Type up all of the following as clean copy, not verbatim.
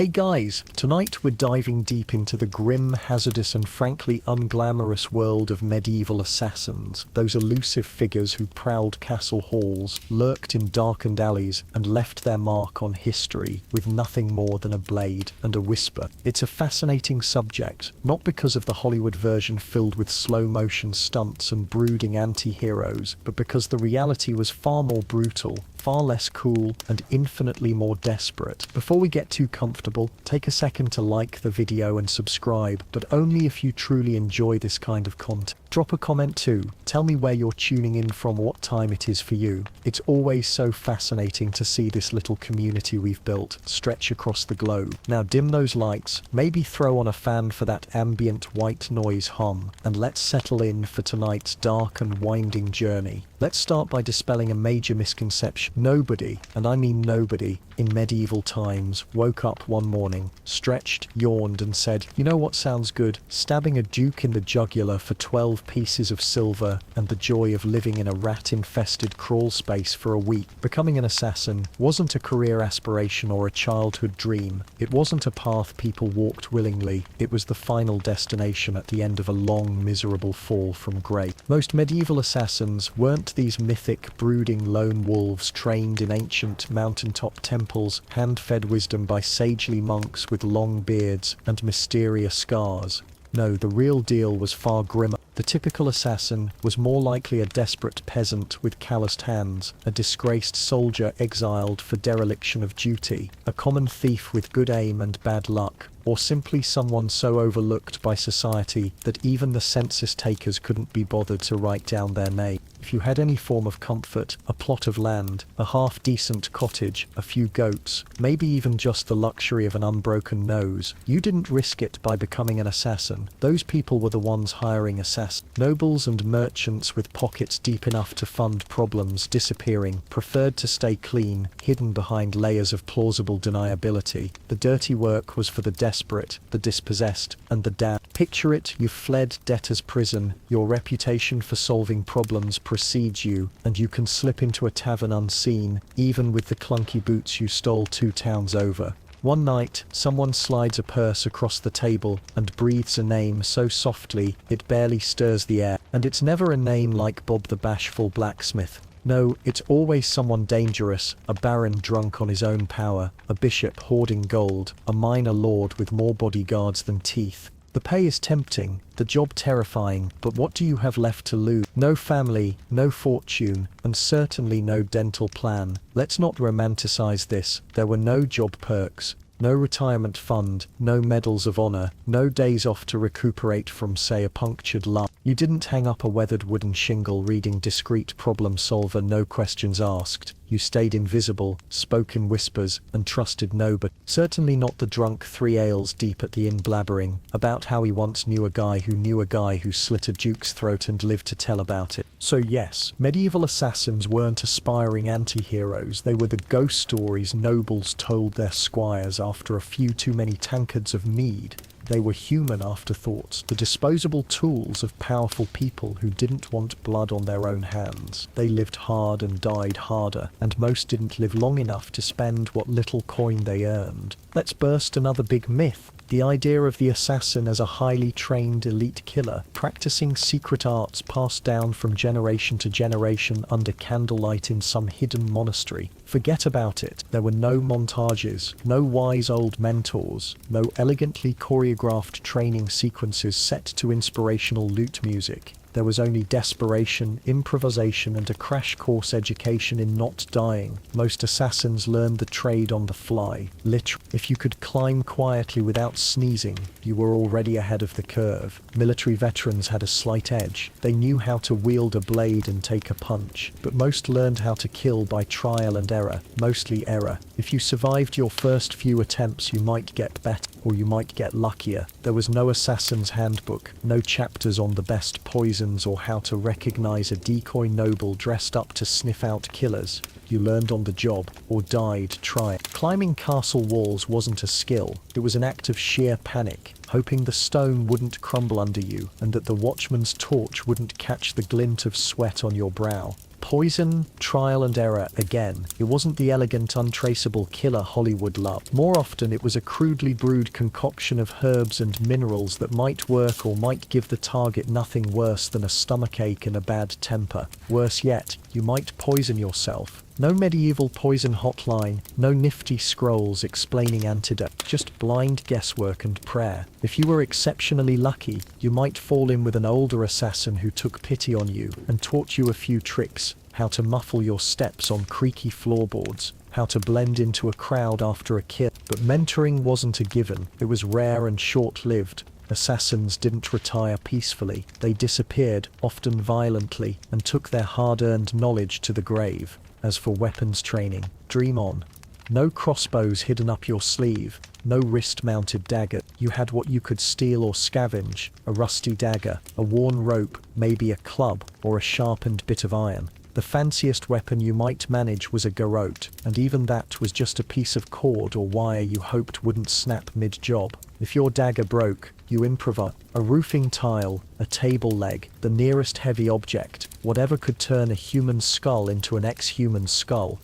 Hey guys, tonight we're diving deep into the grim, hazardous and frankly unglamorous world of medieval assassins, those elusive figures who prowled castle halls, lurked in darkened alleys and left their mark on history with nothing more than a blade and a whisper. It's a fascinating subject, not because of the Hollywood version filled with slow-motion stunts and brooding anti-heroes, but because the reality was far more brutal, far less cool, and infinitely more desperate. Before we get too comfortable, take a second to like the video and subscribe, but only if you truly enjoy this kind of content. Drop a comment too. Tell me where you're tuning in from, what time it is for you. It's always so fascinating to see this little community we've built stretch across the globe. Now dim those lights, maybe throw on a fan for that ambient white noise hum, and let's settle in for tonight's dark and winding journey. Let's start by dispelling a major misconception. Nobody, and I mean nobody, in medieval times woke up one morning, stretched, yawned and said, "You know what sounds good? Stabbing a duke in the jugular for 12 pieces of silver and the joy of living in a rat-infested crawl space for a week." Becoming an assassin wasn't a career aspiration or a childhood dream. It wasn't a path people walked willingly. It was the final destination at the end of a long, miserable fall from grace. Most medieval assassins weren't these mythic, brooding lone wolves trained in ancient mountaintop temples, hand-fed wisdom by sagely monks with long beards and mysterious scars. No, the real deal was far grimmer. The typical assassin was more likely a desperate peasant with calloused hands, a disgraced soldier exiled for dereliction of duty, a common thief with good aim and bad luck, or simply someone so overlooked by society that even the census takers couldn't be bothered to write down their name. If you had any form of comfort, a plot of land, a half-decent cottage, a few goats, maybe even just the luxury of an unbroken nose, you didn't risk it by becoming an assassin. Those people were the ones hiring assassins. Nobles and merchants with pockets deep enough to fund problems disappearing preferred to stay clean, hidden behind layers of plausible deniability. The dirty work was for the desperate, the dispossessed, and the damned. Picture it, you've fled debtor's prison, your reputation for solving problems precedes you, and you can slip into a tavern unseen, even with the clunky boots you stole 2 towns over. One night, someone slides a purse across the table and breathes a name so softly it barely stirs the air. And it's never a name like Bob the Bashful Blacksmith. No, it's always someone dangerous, a baron drunk on his own power, a bishop hoarding gold, a minor lord with more bodyguards than teeth. The pay is tempting, the job terrifying, but what do you have left to lose? No family, no fortune, and certainly no dental plan. Let's not romanticize this. There were no job perks, no retirement fund, no medals of honor, no days off to recuperate from, say, a punctured lung. You didn't hang up a weathered wooden shingle reading discreet problem solver, no questions asked. You stayed invisible, spoke in whispers, and trusted nobody. Certainly not the drunk 3 ales deep at the inn blabbering about how he once knew a guy who knew a guy who slit a duke's throat and lived to tell about it. So yes, medieval assassins weren't aspiring anti-heroes. They were the ghost stories nobles told their squires after a few too many tankards of mead. They were human afterthoughts, the disposable tools of powerful people who didn't want blood on their own hands. They lived hard and died harder, and most didn't live long enough to spend what little coin they earned. Let's burst another big myth. The idea of the assassin as a highly trained elite killer, practicing secret arts passed down from generation to generation under candlelight in some hidden monastery. Forget about it. There were no montages, no wise old mentors, no elegantly choreographed training sequences set to inspirational lute music. There was only desperation, improvisation, and a crash course education in not dying. Most assassins learned the trade on the fly, literally. If you could climb quietly without sneezing, you were already ahead of the curve. Military veterans had a slight edge. They knew how to wield a blade and take a punch, but most learned how to kill by trial and error, mostly error. If you survived your first few attempts, you might get better, or you might get luckier. There was no assassin's handbook, no chapters on the best poison or how to recognize a decoy noble dressed up to sniff out killers. You learned on the job, or died trying. Climbing castle walls wasn't a skill, it was an act of sheer panic, hoping the stone wouldn't crumble under you, and that the watchman's torch wouldn't catch the glint of sweat on your brow. Poison, trial and error again. It wasn't the elegant, untraceable killer Hollywood loved. More often it was a crudely brewed concoction of herbs and minerals that might work or might give the target nothing worse than a stomachache and a bad temper. Worse yet, you might poison yourself. No medieval poison hotline, no nifty scrolls explaining antidote, just blind guesswork and prayer. If you were exceptionally lucky, you might fall in with an older assassin who took pity on you and taught you a few tricks: how to muffle your steps on creaky floorboards, how to blend into a crowd after a kill. But mentoring wasn't a given. It was rare and short-lived. Assassins didn't retire peacefully. They disappeared, often violently, and took their hard-earned knowledge to the grave. As for weapons training, dream on. No crossbows hidden up your sleeve, no wrist-mounted dagger. You had what you could steal or scavenge: a rusty dagger, a worn rope, maybe a club, or a sharpened bit of iron. The fanciest weapon you might manage was a garrote, and even that was just a piece of cord or wire you hoped wouldn't snap mid-job. If your dagger broke, you improvise. A roofing tile, a table leg, the nearest heavy object, whatever could turn a human skull into an ex-human skull.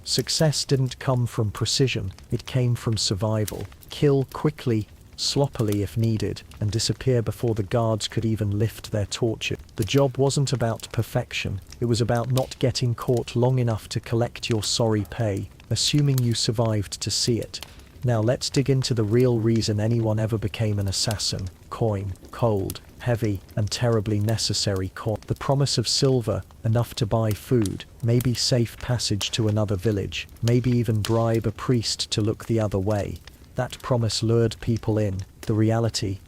Success didn't come from precision, it came from survival. Kill quickly, sloppily if needed, and disappear before the guards could even lift their torches. The job wasn't about perfection, it was about not getting caught long enough to collect your sorry pay, assuming you survived to see it. Now let's dig into the real reason anyone ever became an assassin. Coin. Cold, heavy, and terribly necessary coin. The promise of silver, enough to buy food, maybe safe passage to another village, maybe even bribe a priest to look the other way. That promise lured people in. The reality: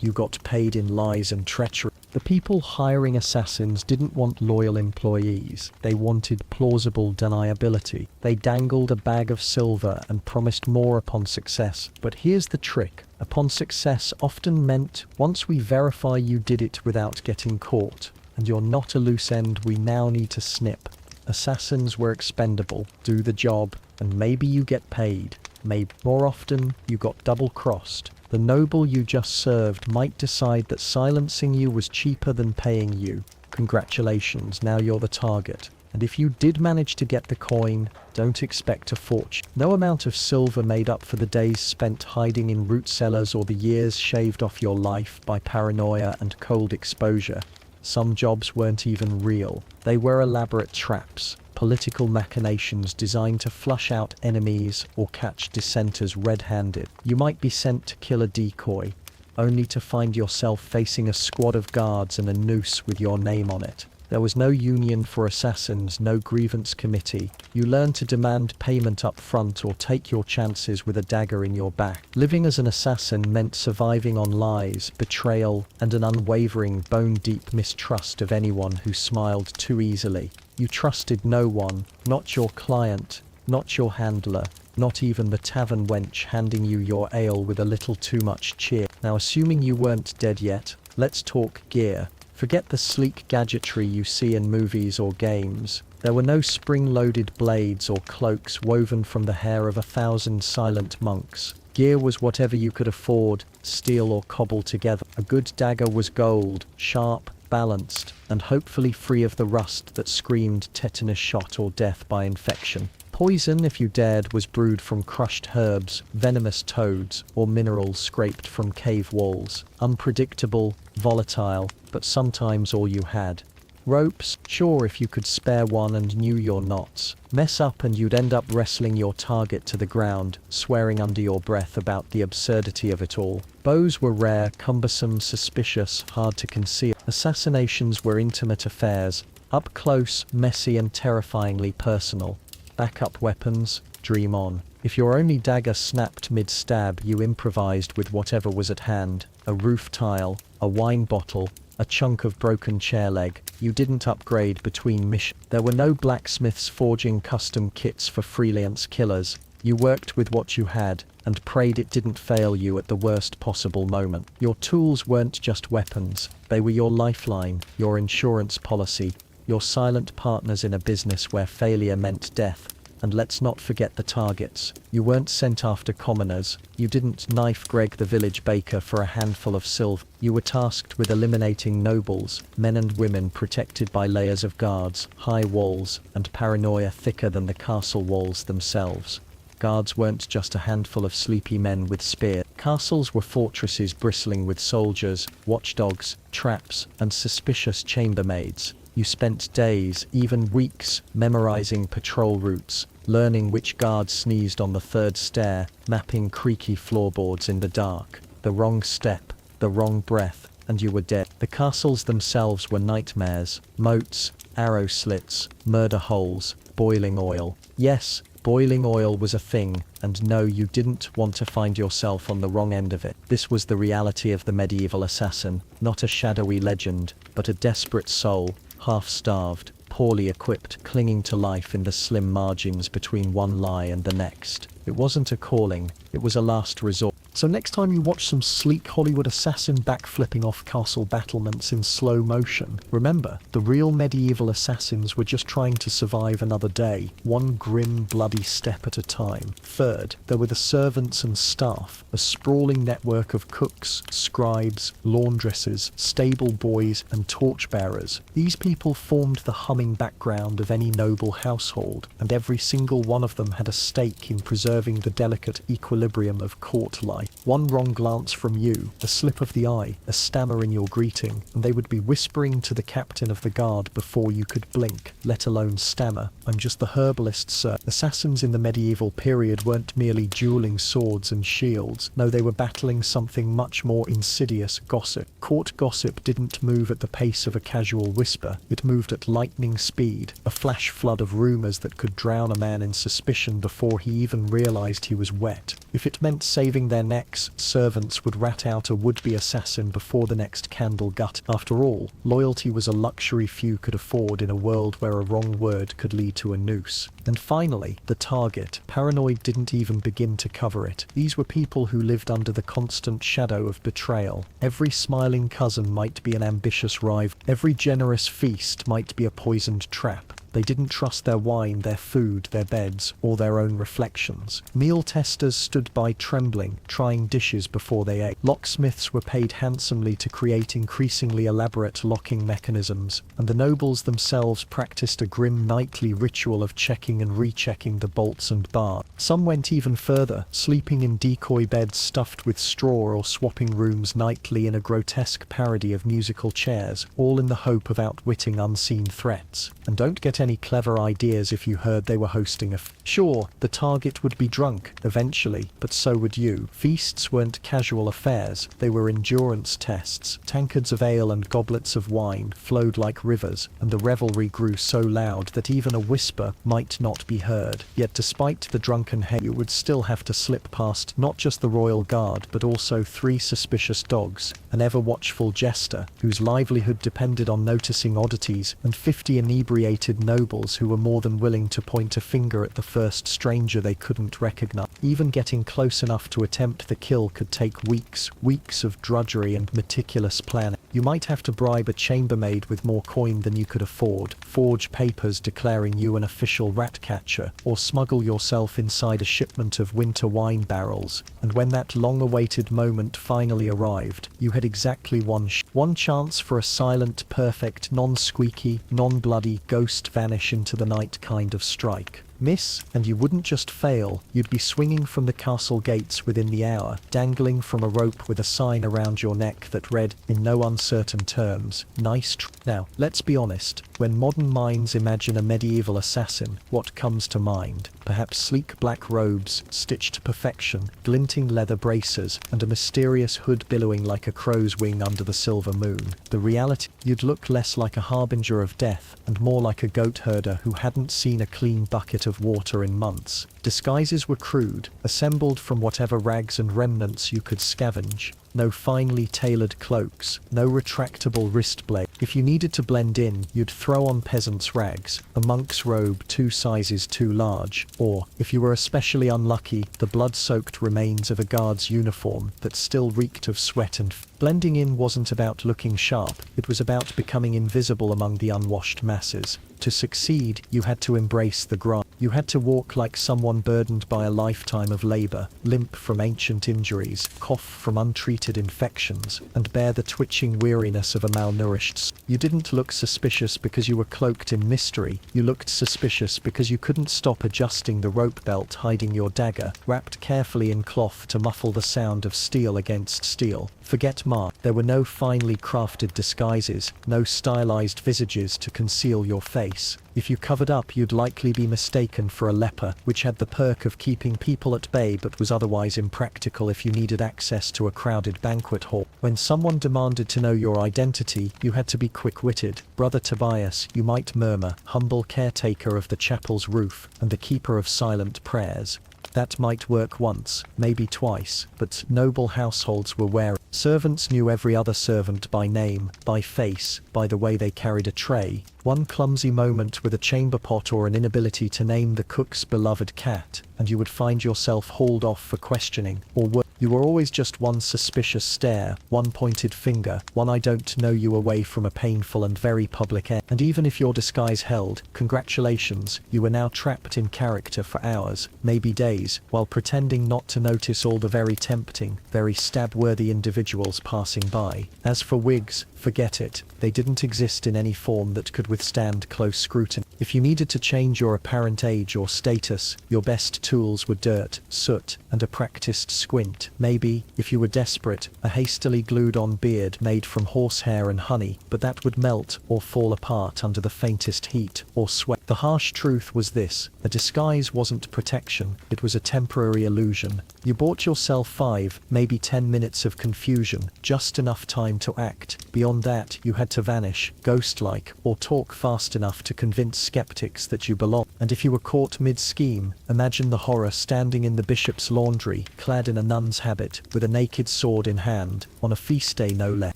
you got paid in lies and treachery. The people hiring assassins didn't want loyal employees. They wanted plausible deniability. They dangled a bag of silver and promised more upon success. But here's the trick. Upon success often meant, once we verify you did it without getting caught, and you're not a loose end we now need to snip. Assassins were expendable. Do the job, and maybe you get paid. Maybe more often, you got double-crossed. The noble you just served might decide that silencing you was cheaper than paying you. Congratulations, now you're the target. And if you did manage to get the coin, don't expect a fortune. No amount of silver made up for the days spent hiding in root cellars or the years shaved off your life by paranoia and cold exposure. Some jobs weren't even real. They were elaborate traps, political machinations designed to flush out enemies or catch dissenters red-handed. You might be sent to kill a decoy, only to find yourself facing a squad of guards and a noose with your name on it. There was no union for assassins, no grievance committee. You learned to demand payment up front or take your chances with a dagger in your back. Living as an assassin meant surviving on lies, betrayal, and an unwavering, bone-deep mistrust of anyone who smiled too easily. You trusted no one, not your client, not your handler, not even the tavern wench handing you your ale with a little too much cheer. Now, assuming you weren't dead yet, let's talk gear. Forget the sleek gadgetry you see in movies or games. There were no spring-loaded blades or cloaks woven from the hair of 1,000 silent monks. Gear was whatever you could afford, steal or cobble together. A good dagger was gold, sharp, balanced, and hopefully free of the rust that screamed tetanus shot or death by infection. Poison, if you dared, was brewed from crushed herbs, venomous toads, or minerals scraped from cave walls. Unpredictable, volatile, but sometimes all you had. Ropes, sure, if you could spare one and knew your knots. Mess up and you'd end up wrestling your target to the ground, swearing under your breath about the absurdity of it all. Bows were rare, cumbersome, suspicious, hard to conceal. Assassinations were intimate affairs, up close, messy, and terrifyingly personal. Backup weapons, dream on. If your only dagger snapped mid-stab, you improvised with whatever was at hand. A roof tile, a wine bottle, a chunk of broken chair leg. You didn't upgrade between missions. There were no blacksmiths forging custom kits for freelance killers. You worked with what you had, and prayed it didn't fail you at the worst possible moment. Your tools weren't just weapons. They were your lifeline, your insurance policy, your silent partners in a business where failure meant death. And let's not forget the targets. You weren't sent after commoners. You didn't knife Greg the village baker for a handful of silver. You were tasked with eliminating nobles, men and women protected by layers of guards, high walls, and paranoia thicker than the castle walls themselves. Guards weren't just a handful of sleepy men with spears. Castles were fortresses bristling with soldiers, watchdogs, traps, and suspicious chambermaids. You spent days, even weeks, memorizing patrol routes, learning which guard sneezed on the third stair, mapping creaky floorboards in the dark. The wrong step, the wrong breath, and you were dead. The castles themselves were nightmares, moats, arrow slits, murder holes, boiling oil. Yes, boiling oil was a thing, and no, you didn't want to find yourself on the wrong end of it. This was the reality of the medieval assassin, not a shadowy legend, but a desperate soul, half-starved, poorly equipped, clinging to life in the slim margins between one lie and the next. It wasn't a calling, it was a last resort. So next time you watch some sleek Hollywood assassin backflipping off castle battlements in slow motion, remember, the real medieval assassins were just trying to survive another day, one grim, bloody step at a time. Third, there were the servants and staff, a sprawling network of cooks, scribes, laundresses, stable boys, and torchbearers. These people formed the humming background of any noble household, and every single one of them had a stake in preserving the delicate equilibrium of court life. One wrong glance from you, a slip of the eye, a stammer in your greeting, and they would be whispering to the captain of the guard before you could blink, let alone stammer. "I'm just the herbalist, sir." Assassins in the medieval period weren't merely dueling swords and shields. No, they were battling something much more insidious: gossip. Court gossip didn't move at the pace of a casual whisper. It moved at lightning speed, a flash flood of rumors that could drown a man in suspicion before he even realized he was wet. If it meant saving their necks, servants would rat out a would-be assassin before the next candle gut. After all, loyalty was a luxury few could afford in a world where a wrong word could lead to a noose. And finally, the target. Paranoid didn't even begin to cover it. These were people who lived under the constant shadow of betrayal. Every smiling cousin might be an ambitious rival. Every generous feast might be a poisoned trap. They didn't trust their wine, their food, their beds, or their own reflections. Meal testers stood by trembling, trying dishes before they ate. Locksmiths were paid handsomely to create increasingly elaborate locking mechanisms, and the nobles themselves practiced a grim nightly ritual of checking and rechecking the bolts and bars. Some went even further, sleeping in decoy beds stuffed with straw or swapping rooms nightly in a grotesque parody of musical chairs, all in the hope of outwitting unseen threats. And don't get any clever ideas if you heard they were hosting a Sure, the target would be drunk, eventually, but so would you. Feasts weren't casual affairs, they were endurance tests. Tankards of ale and goblets of wine flowed like rivers, and the revelry grew so loud that even a whisper might not be heard. Yet despite the drunken hay, you would still have to slip past not just the royal guard, but also 3 suspicious dogs, an ever-watchful jester, whose livelihood depended on noticing oddities, and 50 inebriated nobles who were more than willing to point a finger at the first stranger they couldn't recognize. Even getting close enough to attempt the kill could take weeks, weeks of drudgery and meticulous planning. You might have to bribe a chambermaid with more coin than you could afford, forge papers declaring you an official rat catcher, or smuggle yourself inside a shipment of winter wine barrels. And when that long-awaited moment finally arrived, you had exactly one chance for a silent, perfect, non-squeaky, non-bloody ghost vanish into the night kind of strike. Miss, and you wouldn't just fail, you'd be swinging from the castle gates within the hour, dangling from a rope with a sign around your neck that read, in no uncertain terms, "Nice tr-." Now, let's be honest, when modern minds imagine a medieval assassin, what comes to mind? Perhaps sleek black robes, stitched to perfection, glinting leather bracers, and a mysterious hood billowing like a crow's wing under the silver moon. The reality, you'd look less like a harbinger of death, and more like a goat herder who hadn't seen a clean bucket of water in months. Disguises were crude, assembled from whatever rags and remnants you could scavenge. No finely tailored cloaks, no retractable wrist blade. If you needed to blend in, you'd throw on peasant's rags, a monk's robe 2 sizes too large, or, if you were especially unlucky, the blood-soaked remains of a guard's uniform that still reeked of sweat and Blending in wasn't about looking sharp, it was about becoming invisible among the unwashed masses. To succeed, you had to embrace the grind. You had to walk like someone burdened by a lifetime of labor, limp from ancient injuries, cough from untreated infections, and bear the twitching weariness of a malnourished. You didn't look suspicious because you were cloaked in mystery. You looked suspicious because you couldn't stop adjusting the rope belt hiding your dagger, wrapped carefully in cloth to muffle the sound of steel against steel. Forget Mark. There were no finely crafted disguises, no stylized visages to conceal your face. If you covered up, you'd likely be mistaken for a leper, which had the perk of keeping people at bay but was otherwise impractical if you needed access to a crowded banquet hall. When someone demanded to know your identity, you had to be quick-witted. Brother Tobias, you might murmur, humble caretaker of the chapel's roof, and the keeper of silent prayers. That might work once, maybe twice, but noble households were wary. Servants knew every other servant by name, by face, by the way they carried a tray. One clumsy moment with a chamber pot or an inability to name the cook's beloved cat, and you would find yourself hauled off for questioning, or worse. You were always just one suspicious stare, one pointed finger, one I don't know you away from a painful and very public end. And even if your disguise held, congratulations, you were now trapped in character for hours, maybe days, while pretending not to notice all the very tempting, very stab-worthy individuals passing by. As for wigs, forget it. They didn't exist in any form that could withstand close scrutiny. If you needed to change your apparent age or status, your best tools were dirt, soot, and a practiced squint. Maybe, if you were desperate, a hastily glued-on beard made from horsehair and honey, but that would melt or fall apart under the faintest heat or sweat. The harsh truth was this: a disguise wasn't protection, it was a temporary illusion. You bought yourself 5, maybe 10 minutes of confusion, just enough time to act. Beyond that, you had to vanish, ghost-like, or talk fast enough to convince skeptics that you belonged. And if you were caught mid-scheme, imagine the horror standing in the bishop's laundry, clad in a nun's habit, with a naked sword in hand, on a feast day no less.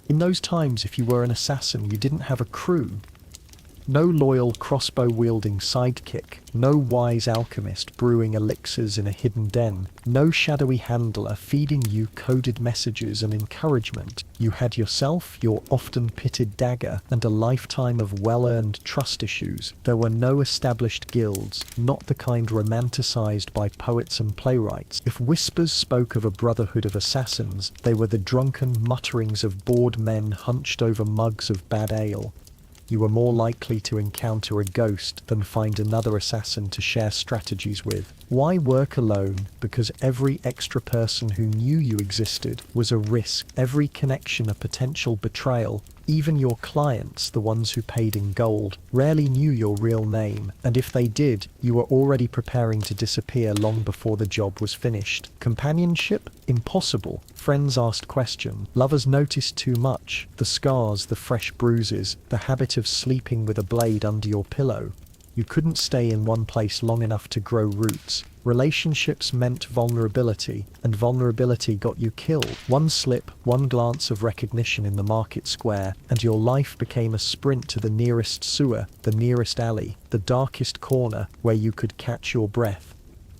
In those times, if you were an assassin, you didn't have a crew. No loyal crossbow-wielding sidekick, no wise alchemist brewing elixirs in a hidden den, no shadowy handler feeding you coded messages and encouragement. You had yourself, your often-pitted dagger, and a lifetime of well-earned trust issues. There were no established guilds, not the kind romanticized by poets and playwrights. If whispers spoke of a brotherhood of assassins, they were the drunken mutterings of bored men hunched over mugs of bad ale. You were more likely to encounter a ghost than find another assassin to share strategies with. Why work alone? Because every extra person who knew you existed was a risk, every connection a potential betrayal. Even your clients, the ones who paid in gold, rarely knew your real name, and if they did, you were already preparing to disappear long before the job was finished. Companionship? Impossible. Friends asked questions. Lovers noticed too much. The scars, the fresh bruises, the habit of sleeping with a blade under your pillow. You couldn't stay in one place long enough to grow roots. Relationships meant vulnerability, and vulnerability got you killed. One slip, one glance of recognition in the market square, and your life became a sprint to the nearest sewer, the nearest alley, the darkest corner where you could catch your breath.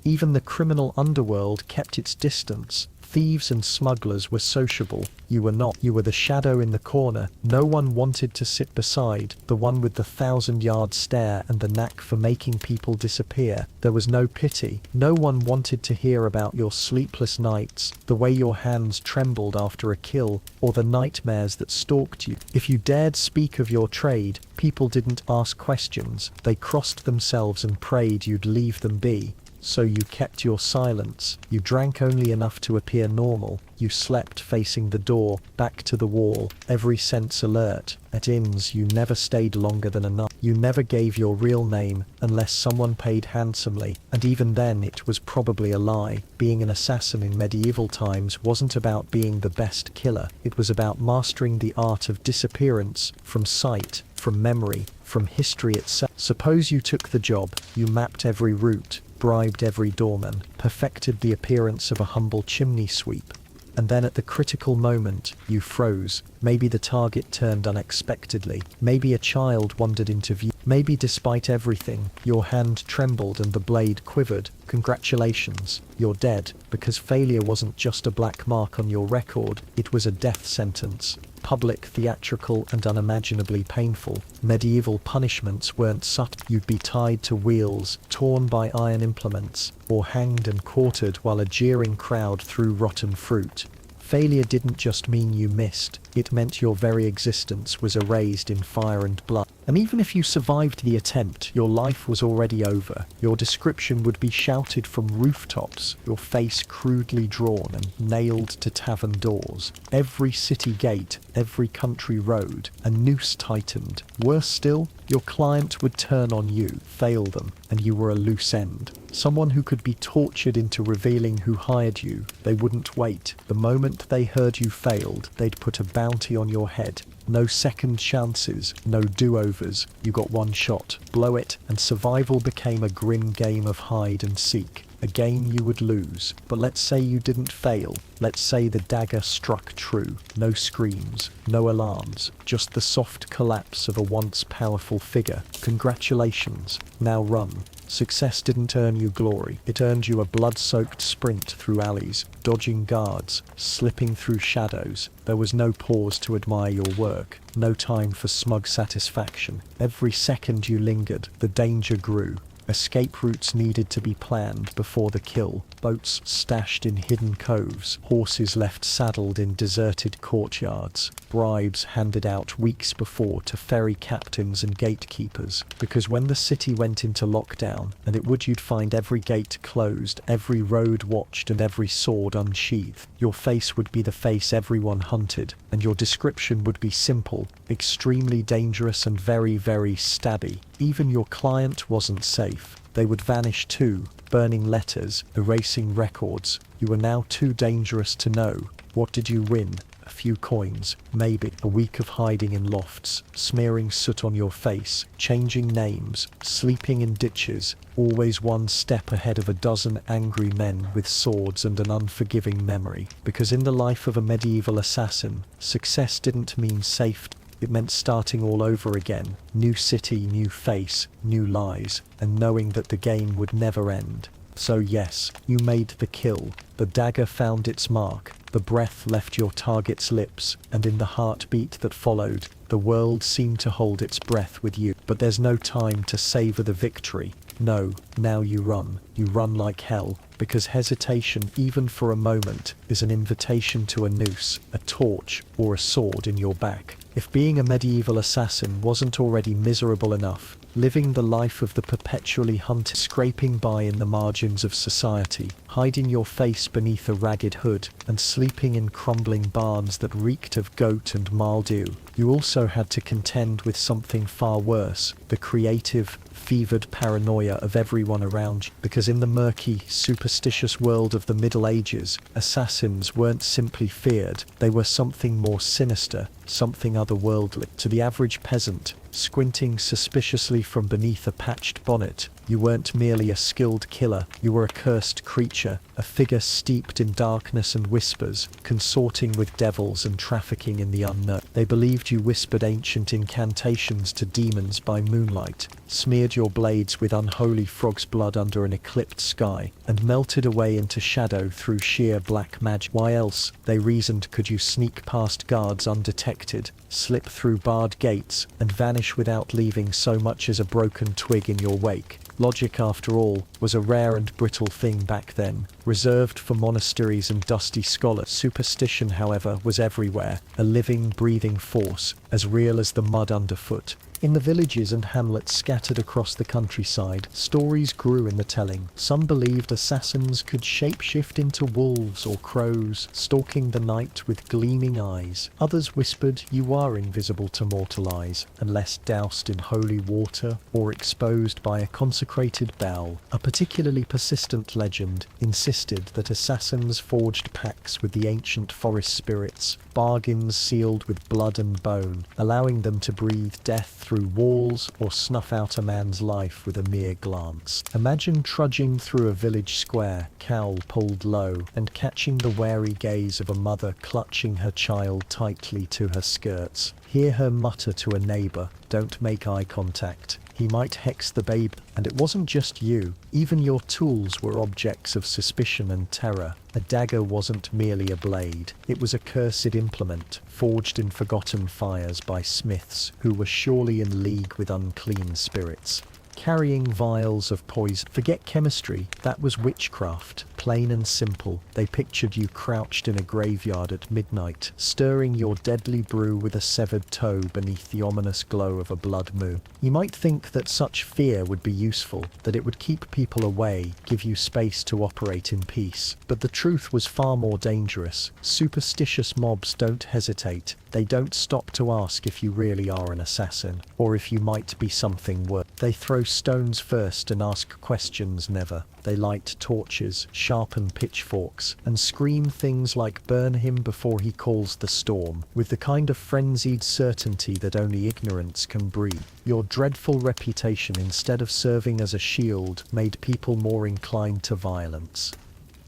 Even the criminal underworld kept its distance. Thieves and smugglers were sociable. You were not. You were the shadow in the corner. No one wanted to sit beside, the one with the 1,000-yard stare and the knack for making people disappear. There was no pity. No one wanted to hear about your sleepless nights, the way your hands trembled after a kill, or the nightmares that stalked you. If you dared speak of your trade, people didn't ask questions. They crossed themselves and prayed you'd leave them be. So you kept your silence. You drank only enough to appear normal. You slept facing the door, back to the wall, every sense alert. At inns, you never stayed longer than a night. You never gave your real name, unless someone paid handsomely, and even then it was probably a lie. Being an assassin in medieval times wasn't about being the best killer. It was about mastering the art of disappearance, from sight, from memory, from history itself. Suppose you took the job, you mapped every route, bribed every doorman, perfected the appearance of a humble chimney sweep. And then at the critical moment, you froze. Maybe the target turned unexpectedly. Maybe a child wandered into view. Maybe despite everything, your hand trembled and the blade quivered. Congratulations, you're dead, because failure wasn't just a black mark on your record, it was a death sentence. public, theatrical, and unimaginably painful. Medieval punishments weren't subtle. You'd be tied to wheels, torn by iron implements, or hanged and quartered while a jeering crowd threw rotten fruit. Failure didn't just mean you missed, it meant your very existence was erased in fire and blood. And even if you survived the attempt, your life was already over. Your description would be shouted from rooftops, your face crudely drawn and nailed to tavern doors. Every city gate, every country road, a noose tightened. Worse still, your client would turn on you, fail them, and you were a loose end. Someone who could be tortured into revealing who hired you. They wouldn't wait. The moment they heard you failed, they'd put a bounty on your head. No second chances, no do-overs. You got one shot. Blow it, and survival became a grim game of hide and seek. A game you would lose. But let's say you didn't fail. Let's say the dagger struck true. No screams, no alarms, just the soft collapse of a once powerful figure. Congratulations. Now run. Success didn't earn you glory. It earned you a blood-soaked sprint through alleys, dodging guards, slipping through shadows. There was no pause to admire your work, no time for smug satisfaction. Every second you lingered, the danger grew. Escape routes needed to be planned before the kill. Boats stashed in hidden coves, horses left saddled in deserted courtyards, bribes handed out weeks before to ferry captains and gatekeepers. Because when the city went into lockdown, and it would, you'd find every gate closed, every road watched, and every sword unsheathed. Your face would be the face everyone hunted, and your description would be simple, extremely dangerous, and very, very stabby. Even your client wasn't safe. They would vanish too, burning letters, erasing records. You were now too dangerous to know. What did you win? A few coins, maybe. A week of hiding in lofts, smearing soot on your face, changing names, sleeping in ditches, always one step ahead of a dozen angry men with swords and an unforgiving memory. Because in the life of a medieval assassin, success didn't mean safety. It meant starting all over again. New city, new face, new lies, and knowing that the game would never end. So yes, you made the kill. The dagger found its mark. The breath left your target's lips, and in the heartbeat that followed, the world seemed to hold its breath with you. But there's no time to savor the victory. No, now you run. You run like hell, because hesitation, even for a moment, is an invitation to a noose, a torch, or a sword in your back. If being a medieval assassin wasn't already miserable enough, living the life of the perpetually hunted, scraping by in the margins of society, hiding your face beneath a ragged hood, and sleeping in crumbling barns that reeked of goat and mildew, you also had to contend with something far worse, the creative, fevered paranoia of everyone around you. Because in the murky, superstitious world of the Middle Ages, assassins weren't simply feared, they were something more sinister, something otherworldly. To the average peasant, squinting suspiciously from beneath a patched bonnet, you weren't merely a skilled killer, you were a cursed creature, a figure steeped in darkness and whispers, consorting with devils and trafficking in the unknown. They believed you whispered ancient incantations to demons by moonlight, smeared your blades with unholy frog's blood under an eclipsed sky, and melted away into shadow through sheer black magic. Why else, they reasoned, could you sneak past guards undetected, slip through barred gates, and vanish without leaving so much as a broken twig in your wake? Logic, after all, was a rare and brittle thing back then, reserved for monasteries and dusty scholars. Superstition, however, was everywhere, a living, breathing force, as real as the mud underfoot. In the villages and hamlets scattered across the countryside, stories grew in the telling. Some believed assassins could shapeshift into wolves or crows, stalking the night with gleaming eyes. Others whispered you are invisible to mortal eyes, unless doused in holy water or exposed by a consecrated bell. A particularly persistent legend insisted that assassins forged pacts with the ancient forest spirits, bargains sealed with blood and bone, allowing them to breathe death through walls or snuff out a man's life with a mere glance. Imagine trudging through a village square, cowl pulled low, and catching the wary gaze of a mother clutching her child tightly to her skirts. Hear her mutter to a neighbour, "Don't make eye contact." He might hex the babe, and it wasn't just you. Even your tools were objects of suspicion and terror. A dagger wasn't merely a blade. It was a cursed implement, forged in forgotten fires by smiths who were surely in league with unclean spirits. Carrying vials of poison. Forget chemistry, that was witchcraft. Plain and simple. They pictured you crouched in a graveyard at midnight, stirring your deadly brew with a severed toe beneath the ominous glow of a blood moon. You might think that such fear would be useful, that it would keep people away, give you space to operate in peace. But the truth was far more dangerous. Superstitious mobs don't hesitate. They don't stop to ask if you really are an assassin, or if you might be something worse. They throw stones first and ask questions never. They light torches, sharpen pitchforks, and scream things like "burn him before he calls the storm," with the kind of frenzied certainty that only ignorance can breed. Your dreadful reputation, instead of serving as a shield, made people more inclined to violence.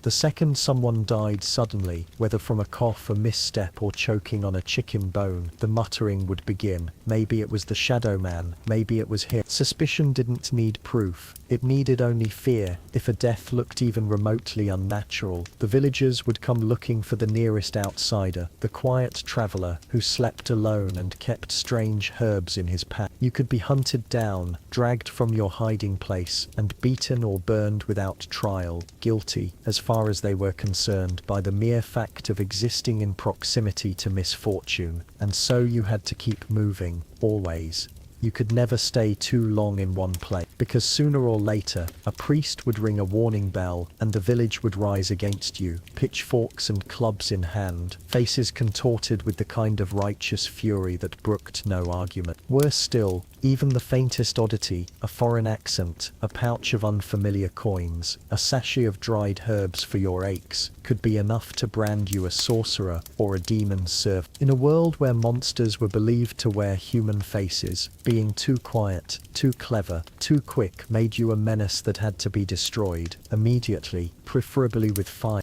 The second someone died suddenly, whether from a cough, a misstep, or choking on a chicken bone, the muttering would begin. Maybe it was the shadow man, maybe it was him. Suspicion didn't need proof. It needed only fear. If a death looked even remotely unnatural, the villagers would come looking for the nearest outsider, the quiet traveller who slept alone and kept strange herbs in his pack. You could be hunted down, dragged from your hiding place, and beaten or burned without trial, guilty, as far as they were concerned, by the mere fact of existing in proximity to misfortune. And so you had to keep moving, always. You could never stay too long in one place, because sooner or later, a priest would ring a warning bell, and the village would rise against you, pitchforks and clubs in hand, faces contorted with the kind of righteous fury that brooked no argument. Worse still, even the faintest oddity, a foreign accent, a pouch of unfamiliar coins, a sachet of dried herbs for your aches, could be enough to brand you a sorcerer or a demon's servant. In a world where monsters were believed to wear human faces, being too quiet, too clever, too quick made you a menace that had to be destroyed, immediately, preferably with fire.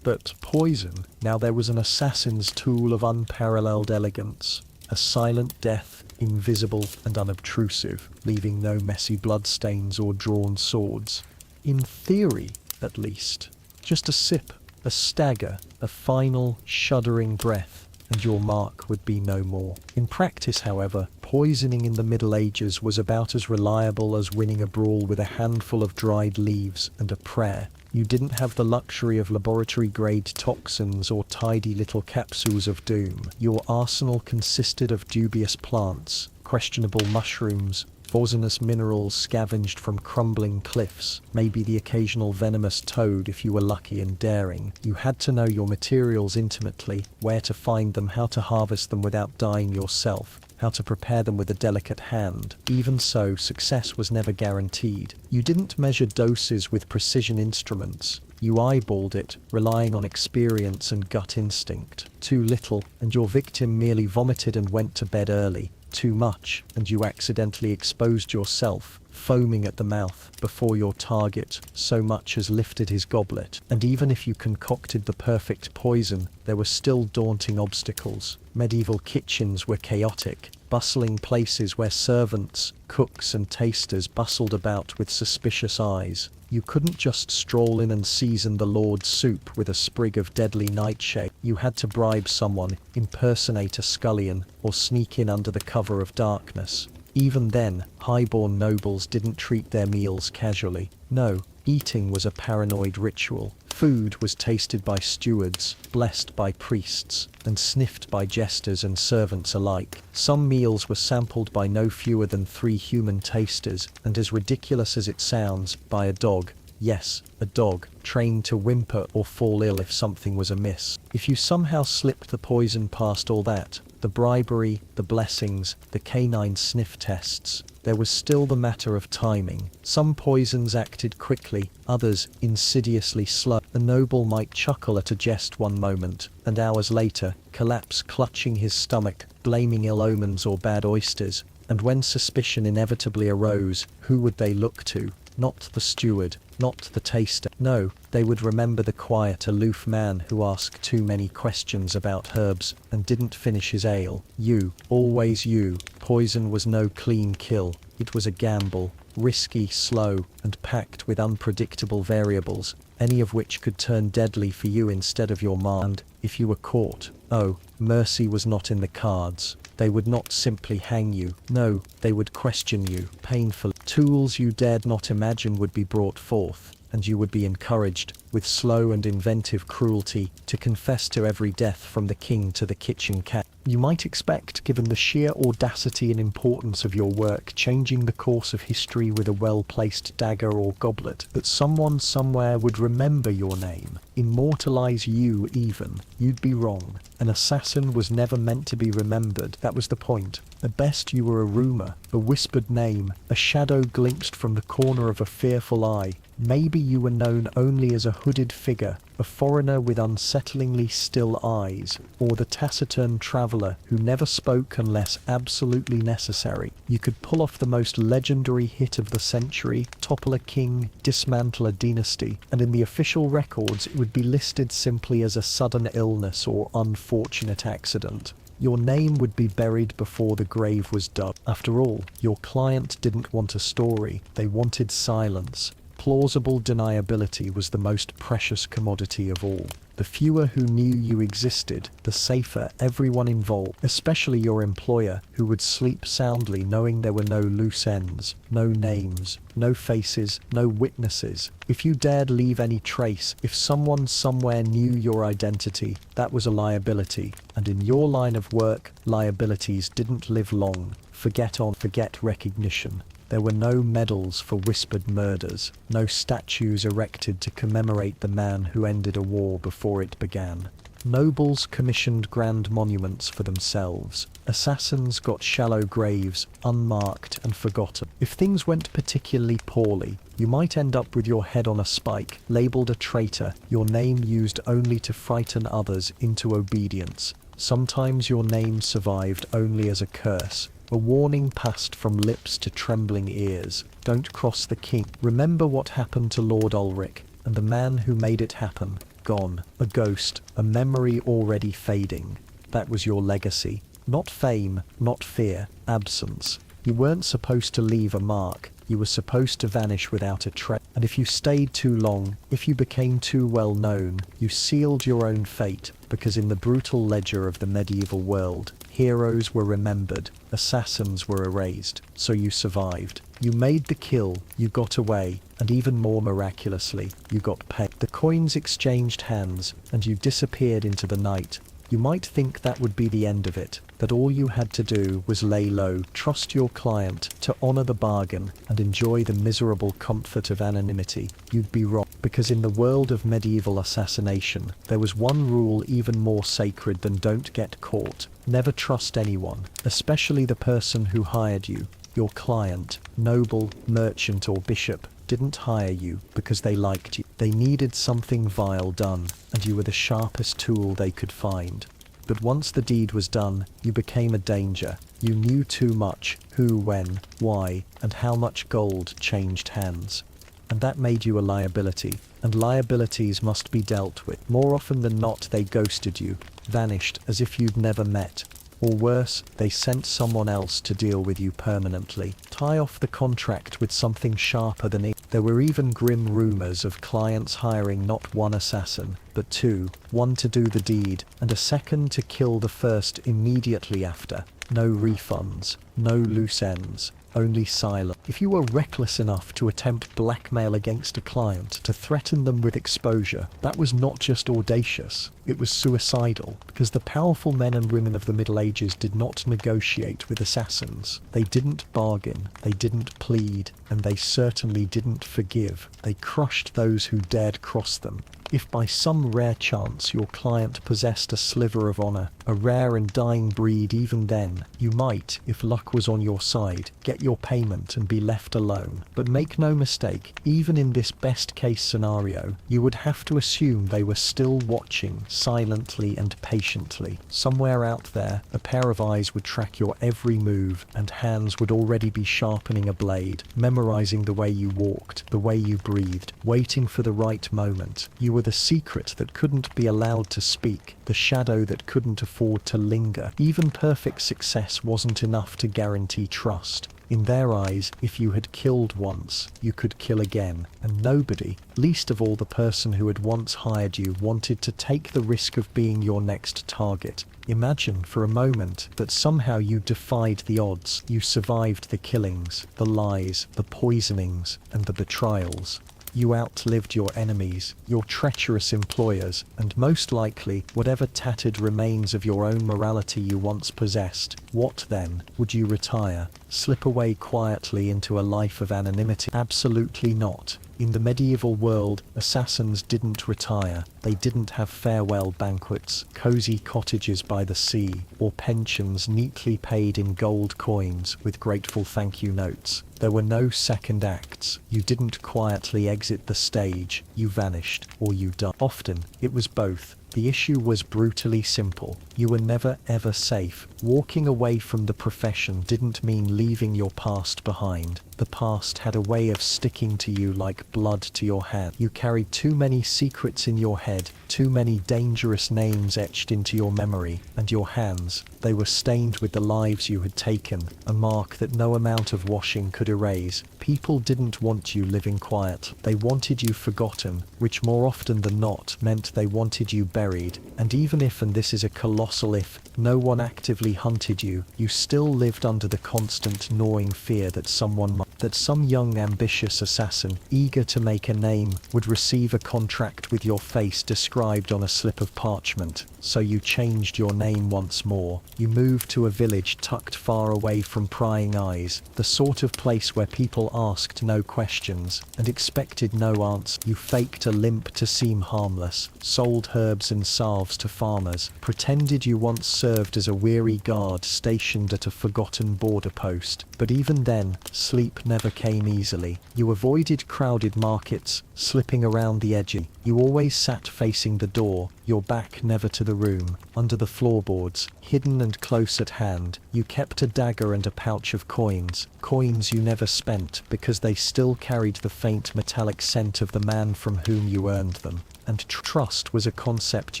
But poison. Now there was an assassin's tool of unparalleled elegance. A silent death, invisible and unobtrusive, leaving no messy bloodstains or drawn swords. In theory, at least. Just a sip, a stagger, a final, shuddering breath, and your mark would be no more. In practice, however, poisoning in the Middle Ages was about as reliable as winning a brawl with a handful of dried leaves and a prayer. You didn't have the luxury of laboratory-grade toxins or tidy little capsules of doom. Your arsenal consisted of dubious plants, questionable mushrooms, poisonous minerals scavenged from crumbling cliffs, maybe the occasional venomous toad if you were lucky and daring. You had to know your materials intimately, where to find them, how to harvest them without dying yourself, how to prepare them with a delicate hand. Even so, success was never guaranteed. You didn't measure doses with precision instruments. You eyeballed it, relying on experience and gut instinct. Too little, and your victim merely vomited and went to bed early. Too much, and you accidentally exposed yourself, foaming at the mouth, before your target so much as lifted his goblet. And even if you concocted the perfect poison, there were still daunting obstacles. Medieval kitchens were chaotic, bustling places where servants, cooks and tasters bustled about with suspicious eyes. You couldn't just stroll in and season the Lord's soup with a sprig of deadly nightshade. You had to bribe someone, impersonate a scullion, or sneak in under the cover of darkness. Even then, highborn nobles didn't treat their meals casually. No, eating was a paranoid ritual. Food was tasted by stewards, blessed by priests, and sniffed by jesters and servants alike. Some meals were sampled by no fewer than 3 human tasters, and as ridiculous as it sounds, by a dog. Yes, a dog, trained to whimper or fall ill if something was amiss. If you somehow slipped the poison past all that, the bribery, the blessings, the canine sniff tests, there was still the matter of timing. Some poisons acted quickly, others insidiously slow. A noble might chuckle at a jest one moment, and hours later, collapse clutching his stomach, blaming ill omens or bad oysters. And when suspicion inevitably arose, who would they look to? Not the steward, not the taster. No, they would remember the quiet, aloof man who asked too many questions about herbs and didn't finish his ale. You, always you. Poison was no clean kill. It was a gamble, risky, slow, and packed with unpredictable variables, any of which could turn deadly for you instead of your mind if you were caught. Oh, mercy was not in the cards. They would not simply hang you. No, they would question you, painfully. Tools you dared not imagine would be brought forth, and you would be encouraged, with slow and inventive cruelty, to confess to every death from the king to the kitchen cat. You might expect, given the sheer audacity and importance of your work changing the course of history with a well-placed dagger or goblet, that someone somewhere would remember your name, immortalize you even. You'd be wrong. An assassin was never meant to be remembered. That was the point. At best you were a rumor, a whispered name, a shadow glimpsed from the corner of a fearful eye. Maybe you were known only as a hooded figure, a foreigner with unsettlingly still eyes, or the taciturn traveler who never spoke unless absolutely necessary. You could pull off the most legendary hit of the century, topple a king, dismantle a dynasty, and in the official records it would be listed simply as a sudden illness or unfortunate accident. Your name would be buried before the grave was dug. After all, your client didn't want a story, they wanted silence. Plausible deniability was the most precious commodity of all. The fewer who knew you existed, the safer everyone involved, especially your employer, who would sleep soundly knowing there were no loose ends, no names, no faces, no witnesses. If you dared leave any trace, if someone somewhere knew your identity, that was a liability. And in your line of work, liabilities didn't live long. Forget recognition. There were no medals for whispered murders, no statues erected to commemorate the man who ended a war before it began. Nobles commissioned grand monuments for themselves. Assassins got shallow graves, unmarked and forgotten. If things went particularly poorly, you might end up with your head on a spike, labeled a traitor, your name used only to frighten others into obedience. Sometimes your name survived only as a curse. A warning passed from lips to trembling ears. Don't cross the king. Remember what happened to Lord Ulrich, and the man who made it happen. Gone. A ghost, a memory already fading. That was your legacy. Not fame, not fear, absence. You weren't supposed to leave a mark. You were supposed to vanish without a trace. And if you stayed too long, if you became too well known, you sealed your own fate, because in the brutal ledger of the medieval world, heroes were remembered, assassins were erased, so you survived. You made the kill, you got away, and even more miraculously, you got paid. The coins exchanged hands, and you disappeared into the night. You might think that would be the end of it, that all you had to do was lay low, trust your client, to honor the bargain, and enjoy the miserable comfort of anonymity. You'd be wrong, because in the world of medieval assassination, there was one rule even more sacred than don't get caught. Never trust anyone, especially the person who hired you. Your client, noble, merchant or bishop, didn't hire you because they liked you. They needed something vile done, and you were the sharpest tool they could find. But once the deed was done, you became a danger. You knew too much, who, when, why, and how much gold changed hands. And that made you a liability, and liabilities must be dealt with. More often than not, they ghosted you, vanished as if you'd never met. Or worse, they sent someone else to deal with you permanently. Tie off the contract with something sharper than it. There were even grim rumors of clients hiring not one assassin, but two, one to do the deed, and a second to kill the first immediately after. No refunds, no loose ends, only silence. If you were reckless enough to attempt blackmail against a client, to threaten them with exposure, that was not just audacious, it was suicidal, because the powerful men and women of the Middle Ages did not negotiate with assassins. They didn't bargain, they didn't plead, and they certainly didn't forgive. They crushed those who dared cross them. If by some rare chance your client possessed a sliver of honor, a rare and dying breed, even then, you might, if luck was on your side, get your payment and be left alone. But make no mistake, even in this best-case scenario, you would have to assume they were still watching, silently and patiently. Somewhere out there, a pair of eyes would track your every move, and hands would already be sharpening a blade, memorizing the way you walked, the way you breathed, waiting for the right moment. You were the secret that couldn't be allowed to speak, the shadow that couldn't afford to linger. Even perfect success wasn't enough to guarantee trust. In their eyes, if you had killed once, you could kill again, and nobody, least of all the person who had once hired you, wanted to take the risk of being your next target. Imagine for a moment that somehow you defied the odds, you survived the killings, the lies, the poisonings, and the betrayals. You outlived your enemies, your treacherous employers, and most likely, whatever tattered remains of your own morality you once possessed. What then? Would you retire? Slip away quietly into a life of anonymity? Absolutely not. In the medieval world, assassins didn't retire. They didn't have farewell banquets, cozy cottages by the sea, or pensions neatly paid in gold coins with grateful thank you notes. There were no second acts. You didn't quietly exit the stage. You vanished, or you died. Often, it was both. The issue was brutally simple. You were never ever safe. Walking away from the profession didn't mean leaving your past behind. The past had a way of sticking to you like blood to your hand. You carried too many secrets in your head, too many dangerous names etched into your memory, and your hands, they were stained with the lives you had taken, a mark that no amount of washing could erase. People didn't want you living quiet. They wanted you forgotten, which more often than not meant they wanted you buried. And even if, and this is a colossal if, no one actively hunted you, you still lived under the constant gnawing fear that some young ambitious assassin, eager to make a name, would receive a contract with your face described on a slip of parchment. So you changed your name once more. You moved to a village tucked far away from prying eyes, the sort of place where people asked no questions and expected no answer. You faked a limp to seem harmless, sold herbs and salves to farmers, pretended you once served as a weary guard stationed at a forgotten border post. But even then, sleep never came easily. You avoided crowded markets, slipping around the edges. You always sat facing the door, your back never to the room. Under the floorboards, hidden and close at hand, you kept a dagger and a pouch of coins. Coins you never spent because they still carried the faint metallic scent of the man from whom you earned them. And trust was a concept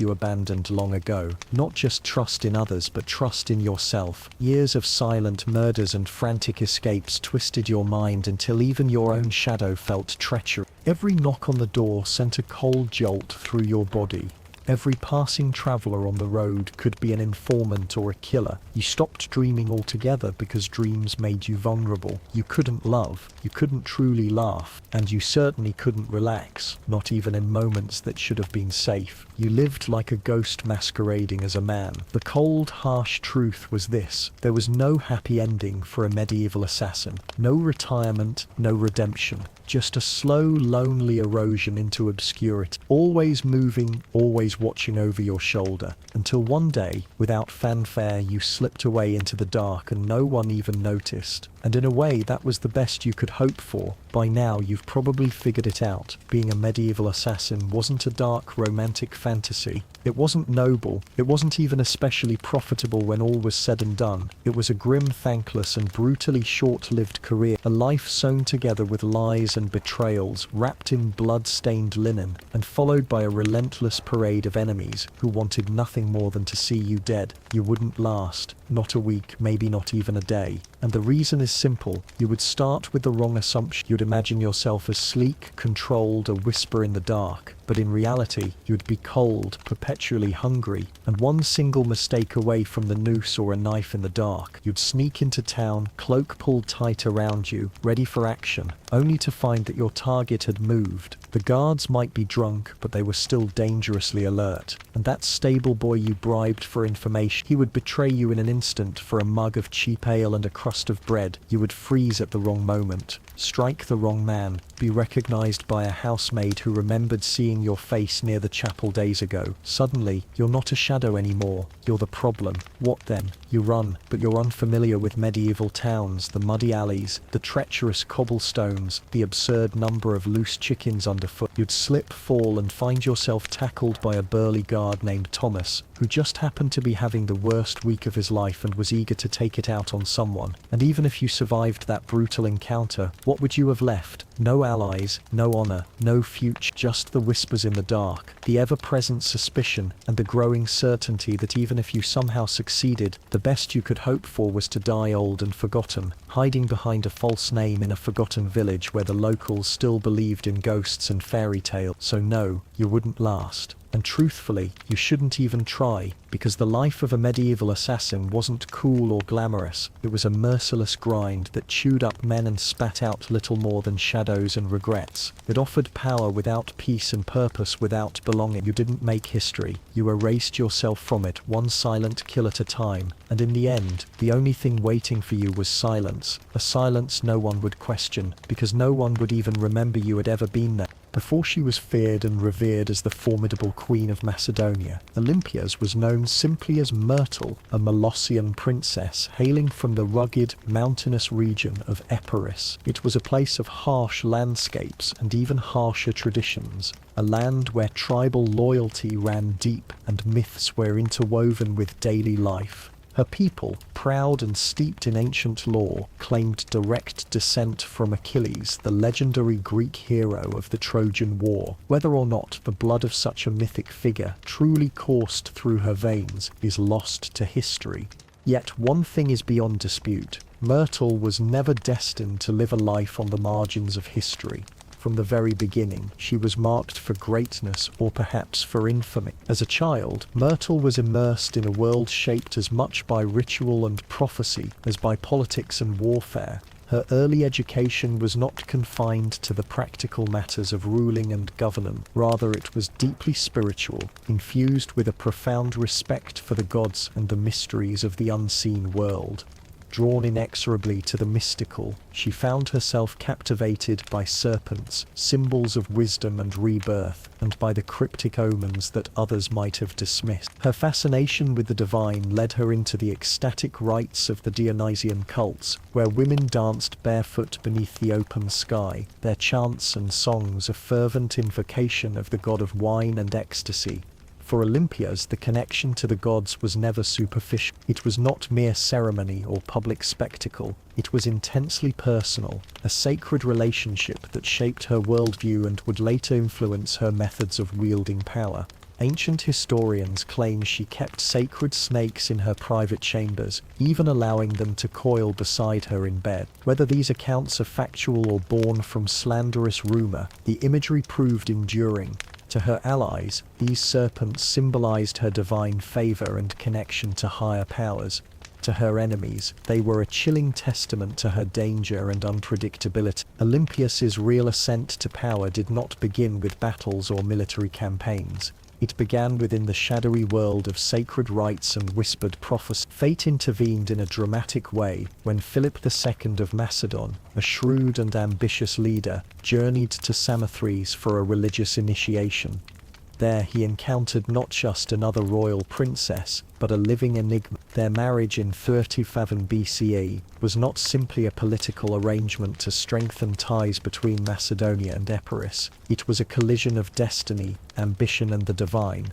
you abandoned long ago. Not just trust in others, but trust in yourself. Years of silent murders and frantic escapes twisted your mind until even your own shadow felt treacherous. Every knock on the door sent a cold jolt through your body. Every passing traveller on the road could be an informant or a killer. You stopped dreaming altogether because dreams made you vulnerable. You couldn't love, you couldn't truly laugh, and you certainly couldn't relax, not even in moments that should have been safe. You lived like a ghost masquerading as a man. The cold, harsh truth was this: there was no happy ending for a medieval assassin. No retirement, no redemption. Just a slow, lonely erosion into obscurity. Always moving, always watching over your shoulder, until one day, without fanfare, you slipped away into the dark and no one even noticed. And in a way, that was the best you could hope for. By now, you've probably figured it out. Being a medieval assassin wasn't a dark, romantic fantasy. It wasn't noble. It wasn't even especially profitable when all was said and done. It was a grim, thankless, and brutally short-lived career. A life sewn together with lies and betrayals, wrapped in blood-stained linen, and followed by a relentless parade of enemies who wanted nothing more than to see you dead. You wouldn't last. Not a week, maybe not even a day. And the reason is simple. You would start with the wrong assumption. You'd imagine yourself as sleek, controlled, a whisper in the dark. But in reality, you'd be cold, perpetually hungry, and one single mistake away from the noose or a knife in the dark. You'd sneak into town, cloak pulled tight around you, ready for action, only to find that your target had moved. The guards might be drunk, but they were still dangerously alert. And that stable boy you bribed for information, he would betray you in an instant for a mug of cheap ale and a crust of bread. You would freeze at the wrong moment, strike the wrong man, be recognized by a housemaid who remembered seeing your face near the chapel days ago. Suddenly, you're not a shadow anymore, you're the problem. What then? You run, but you're unfamiliar with medieval towns, the muddy alleys, the treacherous cobblestones, the absurd number of loose chickens underfoot. You'd slip, fall, and find yourself tackled by a burly guard named Thomas, who just happened to be having the worst week of his life and was eager to take it out on someone. And even if you survived that brutal encounter, what would you have left? No allies, no honor, no future, just the whispers in the dark, the ever-present suspicion, and the growing certainty that even if you somehow succeeded, the best you could hope for was to die old and forgotten, hiding behind a false name in a forgotten village where the locals still believed in ghosts and fairy tales. So no, you wouldn't last. And truthfully, you shouldn't even try, because the life of a medieval assassin wasn't cool or glamorous. It was a merciless grind that chewed up men and spat out little more than shadows and regrets. It offered power without peace and purpose without belonging. You didn't make history. You erased yourself from it, one silent kill at a time. And in the end, the only thing waiting for you was silence. A silence no one would question, because no one would even remember you had ever been there. Before she was feared and revered as the formidable Queen of Macedonia, Olympias was known simply as Myrtle, a Molossian princess hailing from the rugged, mountainous region of Epirus. It was a place of harsh landscapes and even harsher traditions, a land where tribal loyalty ran deep and myths were interwoven with daily life. Her people, proud and steeped in ancient lore, claimed direct descent from Achilles, the legendary Greek hero of the Trojan War. Whether or not the blood of such a mythic figure truly coursed through her veins is lost to history. Yet one thing is beyond dispute. Myrtle was never destined to live a life on the margins of history. From the very beginning, she was marked for greatness or perhaps for infamy. As a child, Myrtle was immersed in a world shaped as much by ritual and prophecy as by politics and warfare. Her early education was not confined to the practical matters of ruling and governance. Rather, it was deeply spiritual, infused with a profound respect for the gods and the mysteries of the unseen world. Drawn inexorably to the mystical, she found herself captivated by serpents, symbols of wisdom and rebirth, and by the cryptic omens that others might have dismissed. Her fascination with the divine led her into the ecstatic rites of the Dionysian cults, where women danced barefoot beneath the open sky, their chants and songs a fervent invocation of the god of wine and ecstasy. For Olympias, the connection to the gods was never superficial. It was not mere ceremony or public spectacle. It was intensely personal, a sacred relationship that shaped her worldview and would later influence her methods of wielding power. Ancient historians claim she kept sacred snakes in her private chambers, even allowing them to coil beside her in bed. Whether these accounts are factual or born from slanderous rumor, the imagery proved enduring. To her allies, these serpents symbolized her divine favor and connection to higher powers. To her enemies, they were a chilling testament to her danger and unpredictability. Olympias's real ascent to power did not begin with battles or military campaigns. It began within the shadowy world of sacred rites and whispered prophecy. Fate intervened in a dramatic way when Philip II of Macedon, a shrewd and ambitious leader, journeyed to Samothrace for a religious initiation. There he encountered not just another royal princess, but a living enigma. Their marriage in 37 BCE was not simply a political arrangement to strengthen ties between Macedonia and Epirus. It was a collision of destiny, ambition and the divine.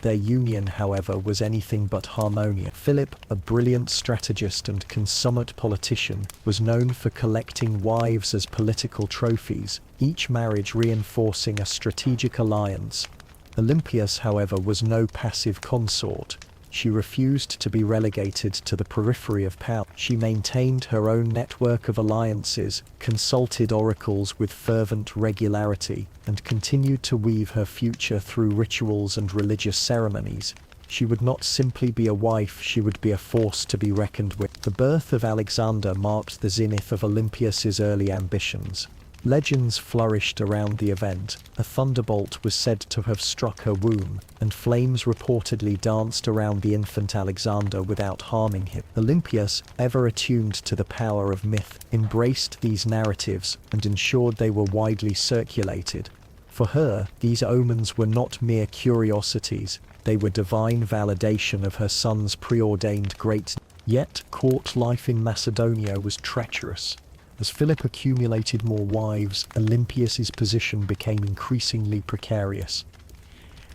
Their union, however, was anything but harmonious. Philip, a brilliant strategist and consummate politician, was known for collecting wives as political trophies, each marriage reinforcing a strategic alliance. Olympias, however, was no passive consort. She refused to be relegated to the periphery of power. She maintained her own network of alliances, consulted oracles with fervent regularity, and continued to weave her future through rituals and religious ceremonies. She would not simply be a wife, she would be a force to be reckoned with. The birth of Alexander marked the zenith of Olympias's early ambitions. Legends flourished around the event. A thunderbolt was said to have struck her womb, and flames reportedly danced around the infant Alexander without harming him. Olympias, ever attuned to the power of myth, embraced these narratives and ensured they were widely circulated. For her, these omens were not mere curiosities, they were divine validation of her son's preordained greatness. Yet, court life in Macedonia was treacherous. As Philip accumulated more wives, Olympias's position became increasingly precarious.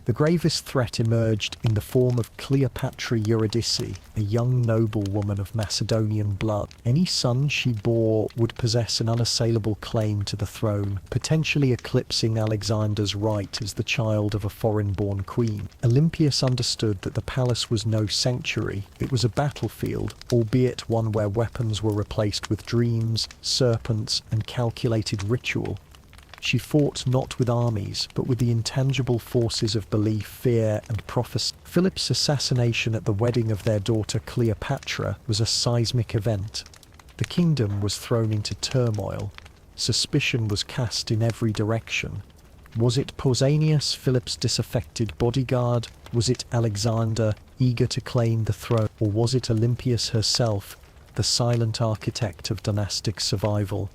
The gravest threat emerged in the form of Cleopatra Eurydice, a young noblewoman of Macedonian blood. Any son she bore would possess an unassailable claim to the throne, potentially eclipsing Alexander's right as the child of a foreign-born queen. Olympias understood that the palace was no sanctuary, it was a battlefield, albeit one where weapons were replaced with dreams, serpents, and calculated ritual. She fought not with armies, but with the intangible forces of belief, fear, and prophecy. Philip's assassination at the wedding of their daughter Cleopatra was a seismic event. The kingdom was thrown into turmoil. Suspicion was cast in every direction. Was it Pausanias, Philip's disaffected bodyguard? Was it Alexander, eager to claim the throne? Or was it Olympias herself, the silent architect of dynastic survival?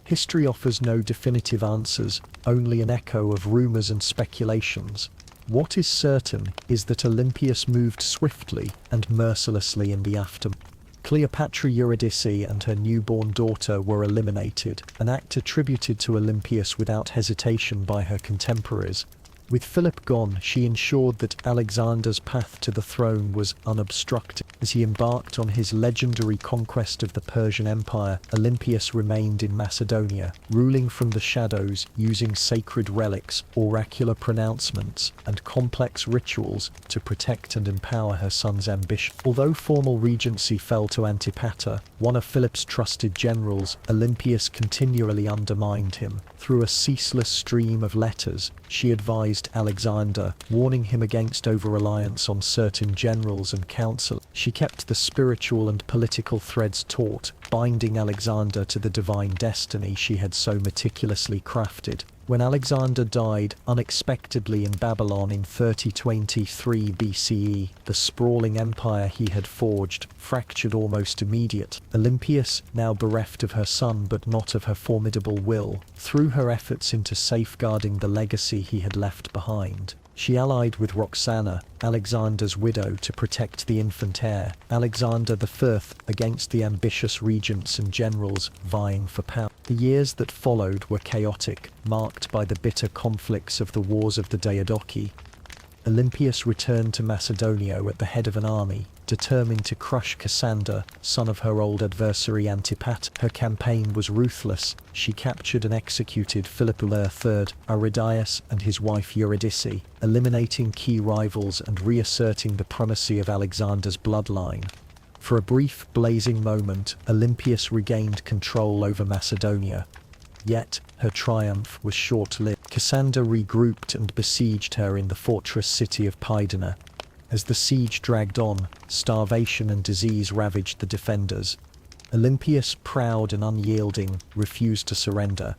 History offers no definitive answers, only an echo of rumors and speculations. What is certain is that Olympias moved swiftly and mercilessly in the aftermath. Cleopatra Eurydice and her newborn daughter were eliminated, an act attributed to Olympias without hesitation by her contemporaries. With Philip gone, she ensured that Alexander's path to the throne was unobstructed. As he embarked on his legendary conquest of the Persian Empire, Olympias remained in Macedonia, ruling from the shadows, using sacred relics, oracular pronouncements, and complex rituals to protect and empower her son's ambition. Although formal regency fell to Antipater, one of Philip's trusted generals, Olympias continually undermined him. Through a ceaseless stream of letters, she advised Alexander, warning him against over-reliance on certain generals and counsel. She kept the spiritual and political threads taut, binding Alexander to the divine destiny she had so meticulously crafted. When Alexander died unexpectedly in Babylon in 3023 BCE, the sprawling empire he had forged fractured almost immediately. Olympias, now bereft of her son but not of her formidable will, threw her efforts into safeguarding the legacy he had left behind. She allied with Roxana, Alexander's widow, to protect the infant heir, Alexander I, against the ambitious regents and generals vying for power. The years that followed were chaotic, marked by the bitter conflicts of the Wars of the Diadochi. Olympias returned to Macedonia at the head of an army, determined to crush Cassander, son of her old adversary Antipater. Her campaign was ruthless. She captured and executed Philip III, Aridaeus, and his wife Eurydice, eliminating key rivals and reasserting the primacy of Alexander's bloodline. For a brief, blazing moment, Olympias regained control over Macedonia. Yet, her triumph was short-lived. Cassander regrouped and besieged her in the fortress city of Pydna. As the siege dragged on, starvation and disease ravaged the defenders. Olympias, proud and unyielding, refused to surrender.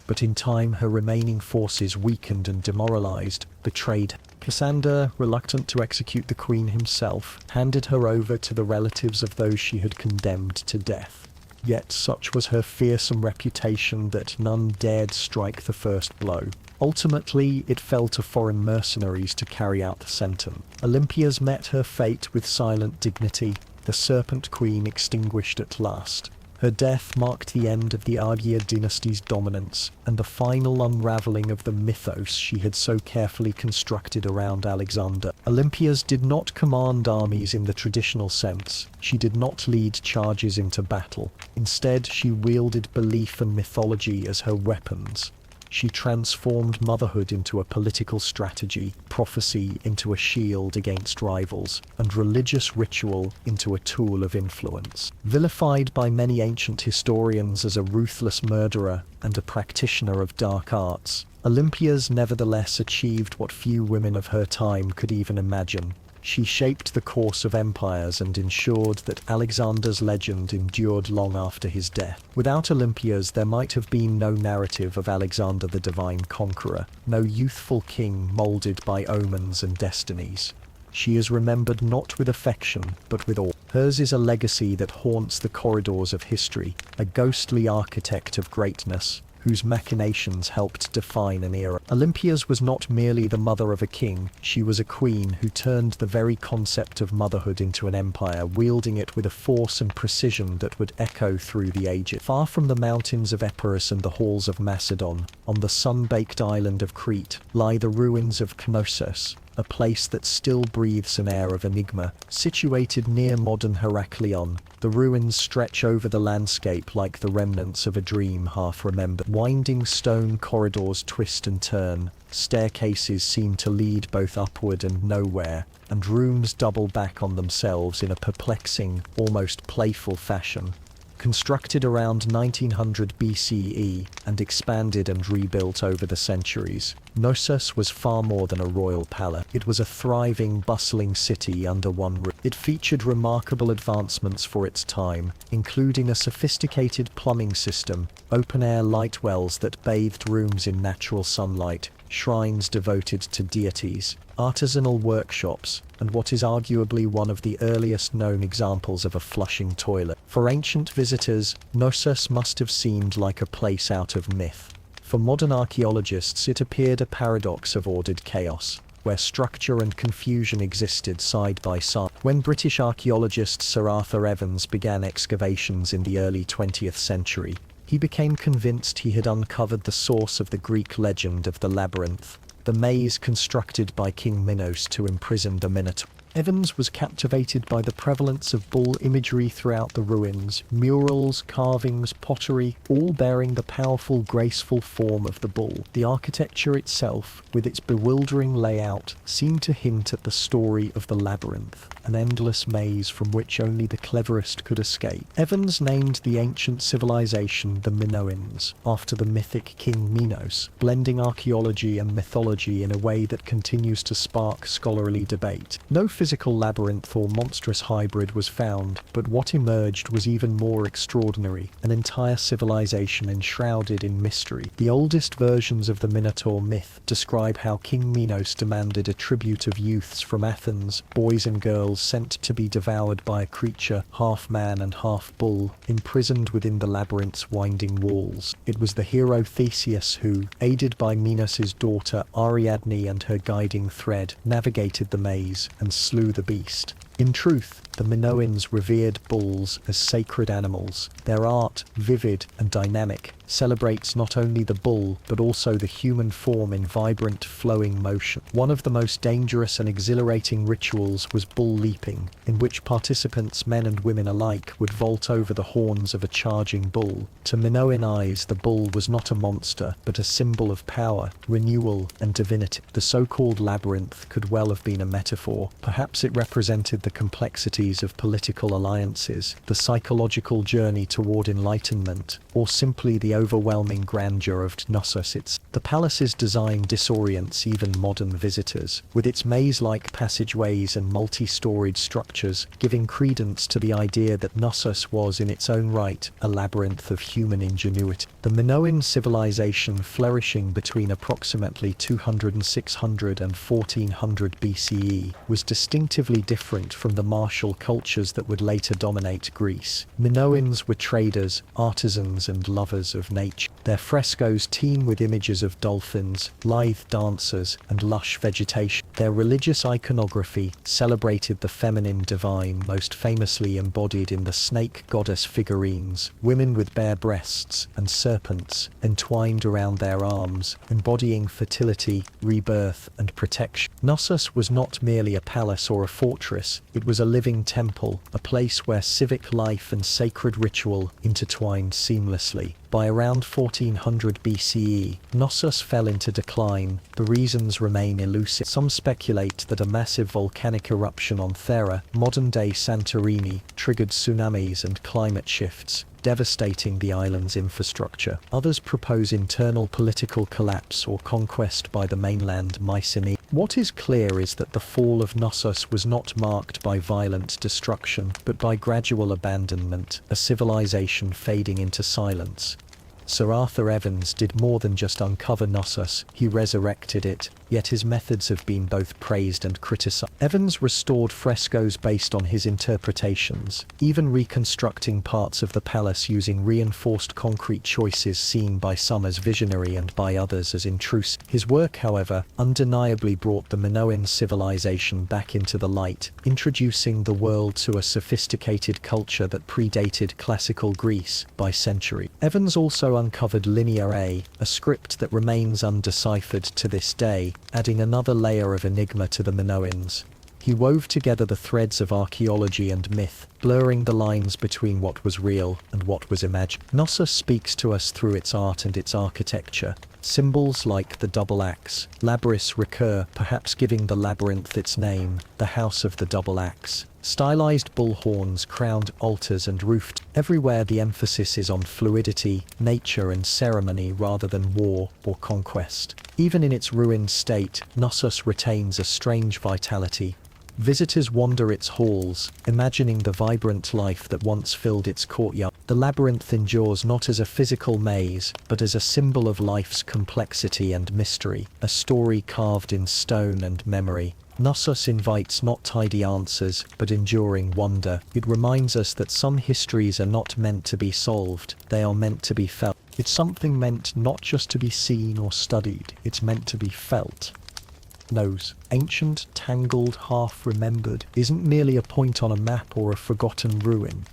But in time her remaining forces weakened and demoralized, betrayed. Cassander, reluctant to execute the queen himself, handed her over to the relatives of those she had condemned to death. Yet such was her fearsome reputation that none dared strike the first blow. Ultimately, it fell to foreign mercenaries to carry out the sentence. Olympias met her fate with silent dignity, the Serpent Queen extinguished at last. Her death marked the end of the Argead dynasty's dominance, and the final unraveling of the mythos she had so carefully constructed around Alexander. Olympias did not command armies in the traditional sense. She did not lead charges into battle. Instead, she wielded belief and mythology as her weapons. She transformed motherhood into a political strategy, prophecy into a shield against rivals, and religious ritual into a tool of influence. Vilified by many ancient historians as a ruthless murderer and a practitioner of dark arts, Olympias nevertheless achieved what few women of her time could even imagine. She shaped the course of empires and ensured that Alexander's legend endured long after his death. Without Olympias, there might have been no narrative of Alexander the Divine Conqueror, no youthful king molded by omens and destinies. She is remembered not with affection, but with awe. Hers is a legacy that haunts the corridors of history, a ghostly architect of greatness, whose machinations helped define an era. Olympias was not merely the mother of a king, she was a queen who turned the very concept of motherhood into an empire, wielding it with a force and precision that would echo through the ages. Far from the mountains of Epirus and the halls of Macedon, on the sun-baked island of Crete, lie the ruins of Knossos, a place that still breathes an air of enigma. Situated near modern Heraklion, the ruins stretch over the landscape like the remnants of a dream half remembered. Winding stone corridors twist and turn, staircases seem to lead both upward and nowhere, and rooms double back on themselves in a perplexing, almost playful fashion. Constructed around 1900 BCE and expanded and rebuilt over the centuries, Knossos was far more than a royal palace. It was a thriving, bustling city under one roof. It featured remarkable advancements for its time, including a sophisticated plumbing system, open-air light wells that bathed rooms in natural sunlight, shrines devoted to deities, artisanal workshops, and what is arguably one of the earliest known examples of a flushing toilet. For ancient visitors, Knossos must have seemed like a place out of myth. For modern archaeologists, it appeared a paradox of ordered chaos, where structure and confusion existed side by side. When British archaeologist Sir Arthur Evans began excavations in the early 20th century, he became convinced he had uncovered the source of the Greek legend of the labyrinth, the maze constructed by King Minos to imprison the Minotaur. Evans was captivated by the prevalence of bull imagery throughout the ruins, murals, carvings, pottery, all bearing the powerful, graceful form of the bull. The architecture itself, with its bewildering layout, seemed to hint at the story of the labyrinth, an endless maze from which only the cleverest could escape. Evans named the ancient civilization the Minoans, after the mythic King Minos, blending archaeology and mythology in a way that continues to spark scholarly debate. No physical labyrinth or monstrous hybrid was found, but what emerged was even more extraordinary, an entire civilization enshrouded in mystery. The oldest versions of the Minotaur myth describe how King Minos demanded a tribute of youths from Athens, boys and girls sent to be devoured by a creature, half man and half bull, imprisoned within the labyrinth's winding walls. It was the hero Theseus who, aided by Minos' daughter Ariadne and her guiding thread, navigated the maze and slew the beast. In truth, the Minoans revered bulls as sacred animals. Their art, vivid and dynamic, celebrates not only the bull but also the human form in vibrant, flowing motion. One of the most dangerous and exhilarating rituals was bull leaping, in which participants, men and women alike, would vault over the horns of a charging bull. To Minoan eyes, the bull was not a monster, but a symbol of power, renewal, and divinity. The so-called labyrinth could well have been a metaphor. Perhaps it represented the complexities of political alliances, the psychological journey toward enlightenment, or simply the overwhelming grandeur of Knossos itself. The palace's design disorients even modern visitors, with its maze-like passageways and multi-storied structures, giving credence to the idea that Knossos was in its own right a labyrinth of human ingenuity. The Minoan civilization, flourishing between approximately 200 and 600 and 1400 BCE, was distinctively different from the martial cultures that would later dominate Greece. Minoans were traders, artisans, and lovers of nature. Their frescoes teem with images of dolphins, lithe dancers, and lush vegetation. Their religious iconography celebrated the feminine divine, most famously embodied in the snake goddess figurines, women with bare breasts and serpents entwined around their arms, embodying fertility, rebirth, and protection. Knossos was not merely a palace or a fortress, it was a living temple, a place where civic life and sacred ritual intertwined seamlessly. By around 1400 BCE, Knossos fell into decline. The reasons remain elusive. Some speculate that a massive volcanic eruption on Thera, modern-day Santorini, triggered tsunamis and climate shifts, devastating the island's infrastructure. Others propose internal political collapse or conquest by the mainland Mycenae. What is clear is that the fall of Knossos was not marked by violent destruction, but by gradual abandonment, a civilization fading into silence. Sir Arthur Evans did more than just uncover Knossos, he resurrected it, yet his methods have been both praised and criticized. Evans restored frescoes based on his interpretations, even reconstructing parts of the palace using reinforced concrete choices seen by some as visionary and by others as intrusive. His work, however, undeniably brought the Minoan civilization back into the light, introducing the world to a sophisticated culture that predated classical Greece by century. Evans also uncovered Linear A, a script that remains undeciphered to this day, adding another layer of enigma to the Minoans. He wove together the threads of archaeology and myth, blurring the lines between what was real and what was imagined. Knossos speaks to us through its art and its architecture. Symbols like the double axe, labyrinths recur, perhaps giving the labyrinth its name, the house of the double axe. Stylized bull horns crowned altars and roofed. Everywhere the emphasis is on fluidity, nature and ceremony rather than war or conquest. Even in its ruined state, Knossos retains a strange vitality. Visitors wander its halls, imagining the vibrant life that once filled its courtyard. The labyrinth endures not as a physical maze, but as a symbol of life's complexity and mystery, a story carved in stone and memory. Knossos invites not tidy answers, but enduring wonder. It reminds us that some histories are not meant to be solved, they are meant to be felt. It's something meant not just to be seen or studied, it's meant to be felt. Knows, ancient, tangled, half-remembered, isn't merely a point on a map or a forgotten ruin.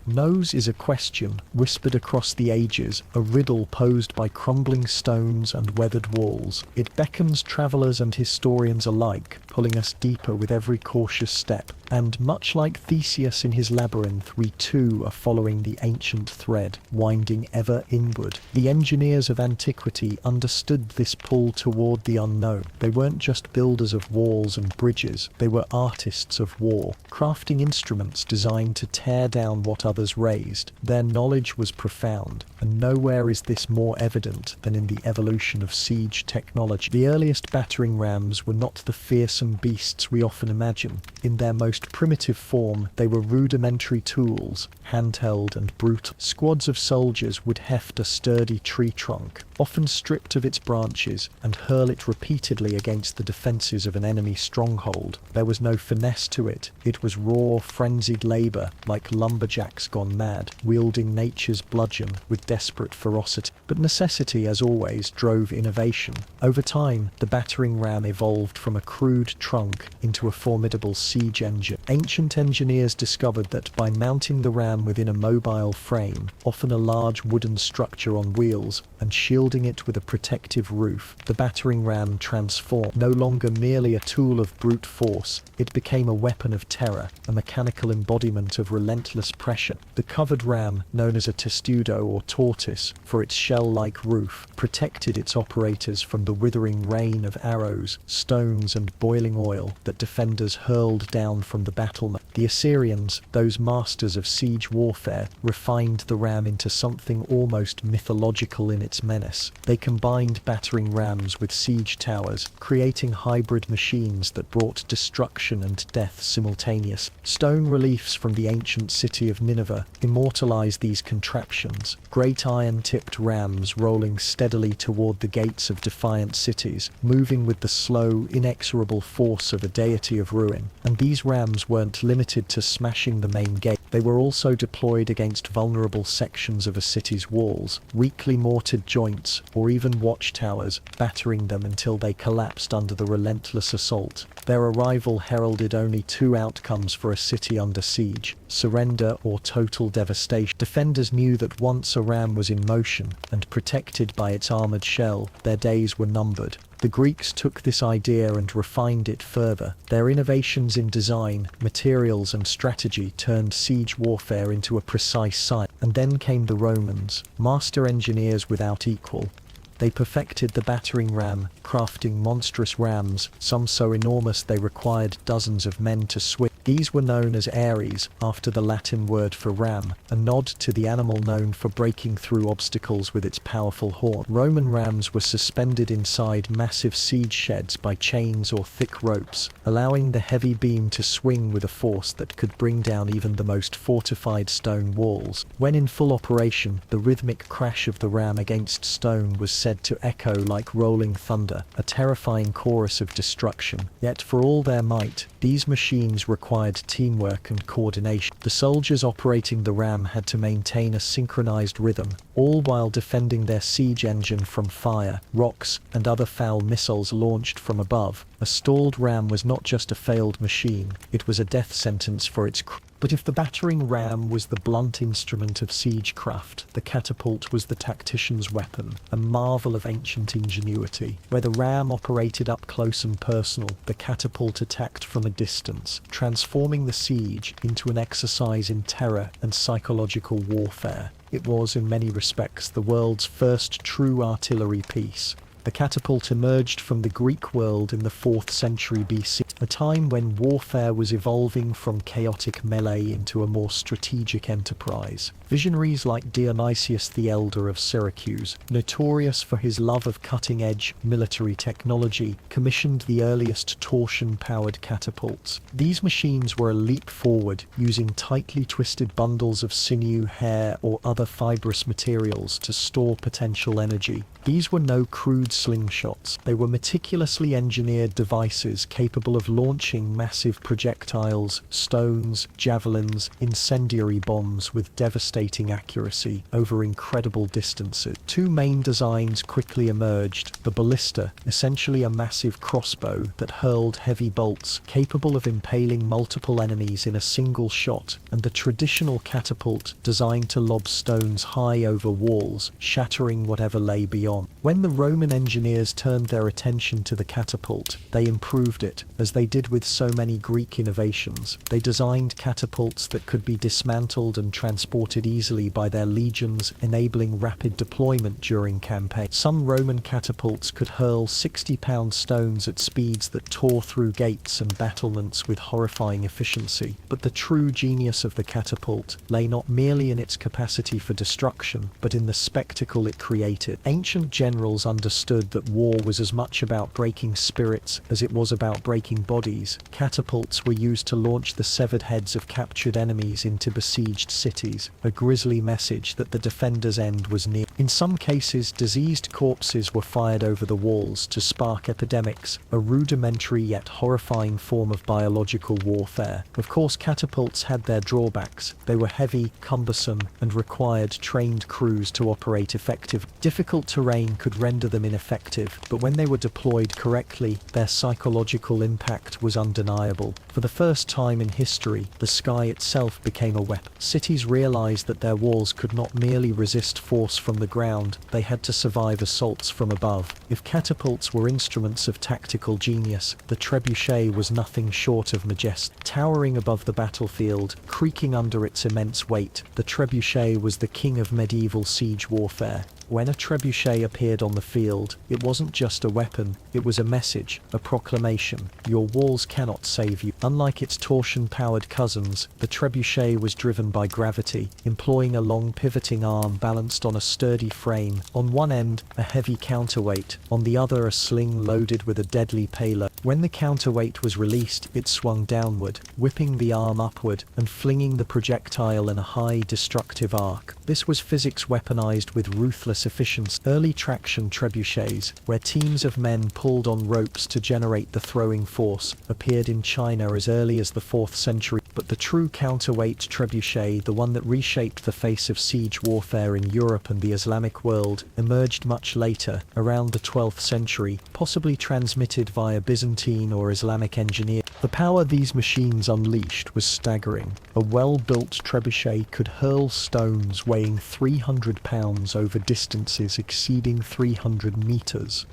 Knows is a question, whispered across the ages, a riddle posed by crumbling stones and weathered walls. It beckons travellers and historians alike, pulling us deeper with every cautious step. And much like Theseus in his labyrinth, we too are following the ancient thread, winding ever inward. The engineers of antiquity understood this pull toward the unknown. They weren't just builders of walls and bridges, they were artists of war, crafting instruments designed to tear down what others raised. Their knowledge was profound, and nowhere is this more evident than in the evolution of siege technology. The earliest battering rams were not the fearsome beasts we often imagine. In their most primitive form, they were rudimentary tools, handheld and brutal. Squads of soldiers would heft a sturdy tree trunk, often stripped of its branches, and hurl it repeatedly against the defences of an enemy stronghold. There was no finesse to it. It was raw, frenzied labour, like lumberjacks gone mad, wielding nature's bludgeon with desperate ferocity. But necessity, as always, drove innovation. Over time, the battering ram evolved from a crude trunk into a formidable siege engine. Ancient engineers discovered that by mounting the ram within a mobile frame, often a large wooden structure on wheels, and shielding it with a protective roof, the battering ram transformed. No longer merely a tool of brute force, it became a weapon of terror, a mechanical embodiment of relentless pressure. The covered ram, known as a testudo or tortoise, for its shell-like roof, protected its operators from the withering rain of arrows, stones and boiling oil that defenders hurled down from the battlement. The Assyrians, those masters of siege warfare, refined the ram into something almost mythological in its menace. They combined battering rams with siege towers, creating hybrid machines that brought destruction and death simultaneously. Stone reliefs from the ancient city of Nineveh immortalize these contraptions, great iron-tipped rams rolling steadily toward the gates of defiant cities, moving with the slow, inexorable force of a deity of ruin. And these rams weren't limited to smashing the main gate. They were also deployed against vulnerable sections of a city's walls, weakly mortared joints, or even watchtowers, battering them until they collapsed under the relentless assault. Their arrival heralded only two outcomes for a city under siege: surrender or total devastation. Defenders knew that once a ram was in motion, and protected by its armoured shell, their days were numbered. The Greeks took this idea and refined it further. Their innovations in design, materials and strategy turned siege warfare into a precise science. And then came the Romans, master engineers without equal. They perfected the battering ram, crafting monstrous rams, some so enormous they required dozens of men to swing. These were known as Ares, after the Latin word for ram, a nod to the animal known for breaking through obstacles with its powerful horn. Roman rams were suspended inside massive siege sheds by chains or thick ropes, allowing the heavy beam to swing with a force that could bring down even the most fortified stone walls. When in full operation, the rhythmic crash of the ram against stone was said to echo like rolling thunder, a terrifying chorus of destruction. Yet for all their might, these machines required teamwork and coordination. The soldiers operating the ram had to maintain a synchronized rhythm, all while defending their siege engine from fire, rocks, and other foul missiles launched from above. A stalled ram was not just a failed machine, it was a death sentence for its crew. But if the battering ram was the blunt instrument of siegecraft, the catapult was the tactician's weapon, a marvel of ancient ingenuity. Where the ram operated up close and personal, the catapult attacked from a distance, transforming the siege into an exercise in terror and psychological warfare. It was, in many respects, the world's first true artillery piece. The catapult emerged from the Greek world in the 4th century BC, a time when warfare was evolving from chaotic melee into a more strategic enterprise. Visionaries like Dionysius the Elder of Syracuse, notorious for his love of cutting-edge military technology, commissioned the earliest torsion-powered catapults. These machines were a leap forward, using tightly twisted bundles of sinew, hair, or other fibrous materials to store potential energy. These were no crude slingshots. They were meticulously engineered devices capable of launching massive projectiles, stones, javelins, incendiary bombs with devastating accuracy over incredible distances. Two main designs quickly emerged: the ballista, essentially a massive crossbow that hurled heavy bolts capable of impaling multiple enemies in a single shot, and the traditional catapult, designed to lob stones high over walls, shattering whatever lay beyond. When the Roman engineers turned their attention to the catapult, they improved it, as they did with so many Greek innovations. They designed catapults that could be dismantled and transported easily by their legions, enabling rapid deployment during campaigns. Some Roman catapults could hurl 60-pound stones at speeds that tore through gates and battlements with horrifying efficiency. But the true genius of the catapult lay not merely in its capacity for destruction, but in the spectacle it created. Ancient generals understood that war was as much about breaking spirits as it was about breaking bodies. Catapults were used to launch the severed heads of captured enemies into besieged cities, a grisly message that the defender's end was near. In some cases, diseased corpses were fired over the walls to spark epidemics, a rudimentary yet horrifying form of biological warfare. Of course, catapults had their drawbacks. They were heavy, cumbersome, and required trained crews to operate effectively. Difficult terrain could render them ineffective, but when they were deployed correctly, their psychological impact was undeniable. For the first time in history, the sky itself became a weapon. Cities realized that their walls could not merely resist force from the ground, they had to survive assaults from above. If catapults were instruments of tactical genius, the trebuchet was nothing short of majestic. Towering above the battlefield, creaking under its immense weight, the trebuchet was the king of medieval siege warfare. When a trebuchet appeared on the field, it wasn't just a weapon, it was a message, a proclamation. Your walls cannot save you. Unlike its torsion-powered cousins, the trebuchet was driven by gravity, employing a long pivoting arm balanced on a sturdy frame. On one end, a heavy counterweight, on the other a sling loaded with a deadly payload. When the counterweight was released, it swung downward, whipping the arm upward and flinging the projectile in a high destructive arc. This was physics weaponized with ruthless efficiency. Early traction trebuchets, where teams of men pulled on ropes to generate the throwing force, appeared in China as early as the 4th century. But the true counterweight trebuchet, the one that reshaped the face of siege warfare in Europe and the Islamic world, emerged much later, around the 12th century, possibly transmitted via Byzantine or Islamic engineer. The power these machines unleashed was staggering. A well-built trebuchet could hurl stones weighing 300 pounds over distances exceeding 300 meters.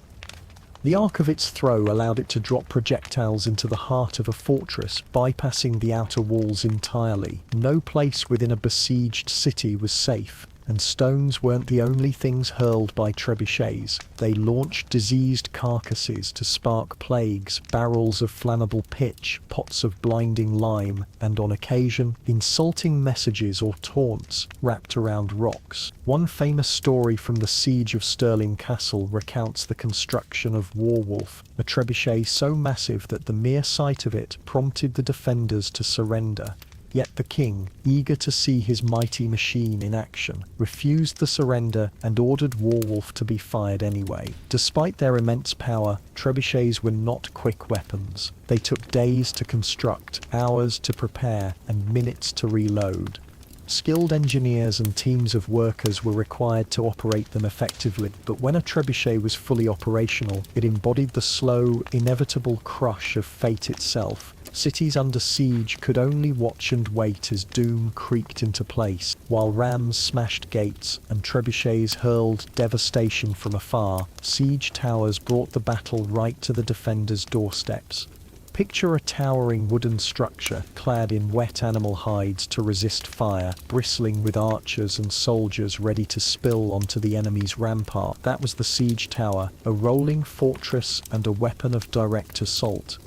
The arc of its throw allowed it to drop projectiles into the heart of a fortress, bypassing the outer walls entirely. No place within a besieged city was safe. And stones weren't the only things hurled by trebuchets. They launched diseased carcasses to spark plagues, barrels of flammable pitch, pots of blinding lime, and on occasion, insulting messages or taunts wrapped around rocks. One famous story from the siege of Stirling Castle recounts the construction of Warwolf, a trebuchet so massive that the mere sight of it prompted the defenders to surrender. Yet the king, eager to see his mighty machine in action, refused the surrender and ordered Warwolf to be fired anyway. Despite their immense power, trebuchets were not quick weapons. They took days to construct, hours to prepare, and minutes to reload. Skilled engineers and teams of workers were required to operate them effectively, but when a trebuchet was fully operational, it embodied the slow, inevitable crush of fate itself. Cities under siege could only watch and wait as doom creaked into place, while rams smashed gates and trebuchets hurled devastation from afar. Siege towers brought the battle right to the defenders' doorsteps. Picture a towering wooden structure, clad in wet animal hides to resist fire, bristling with archers and soldiers ready to spill onto the enemy's rampart. That was the siege tower, a rolling fortress and a weapon of direct assault.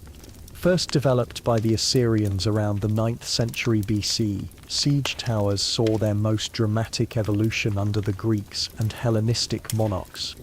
First developed by the Assyrians around the 9th century BC, siege towers saw their most dramatic evolution under the Greeks and Hellenistic monarchs.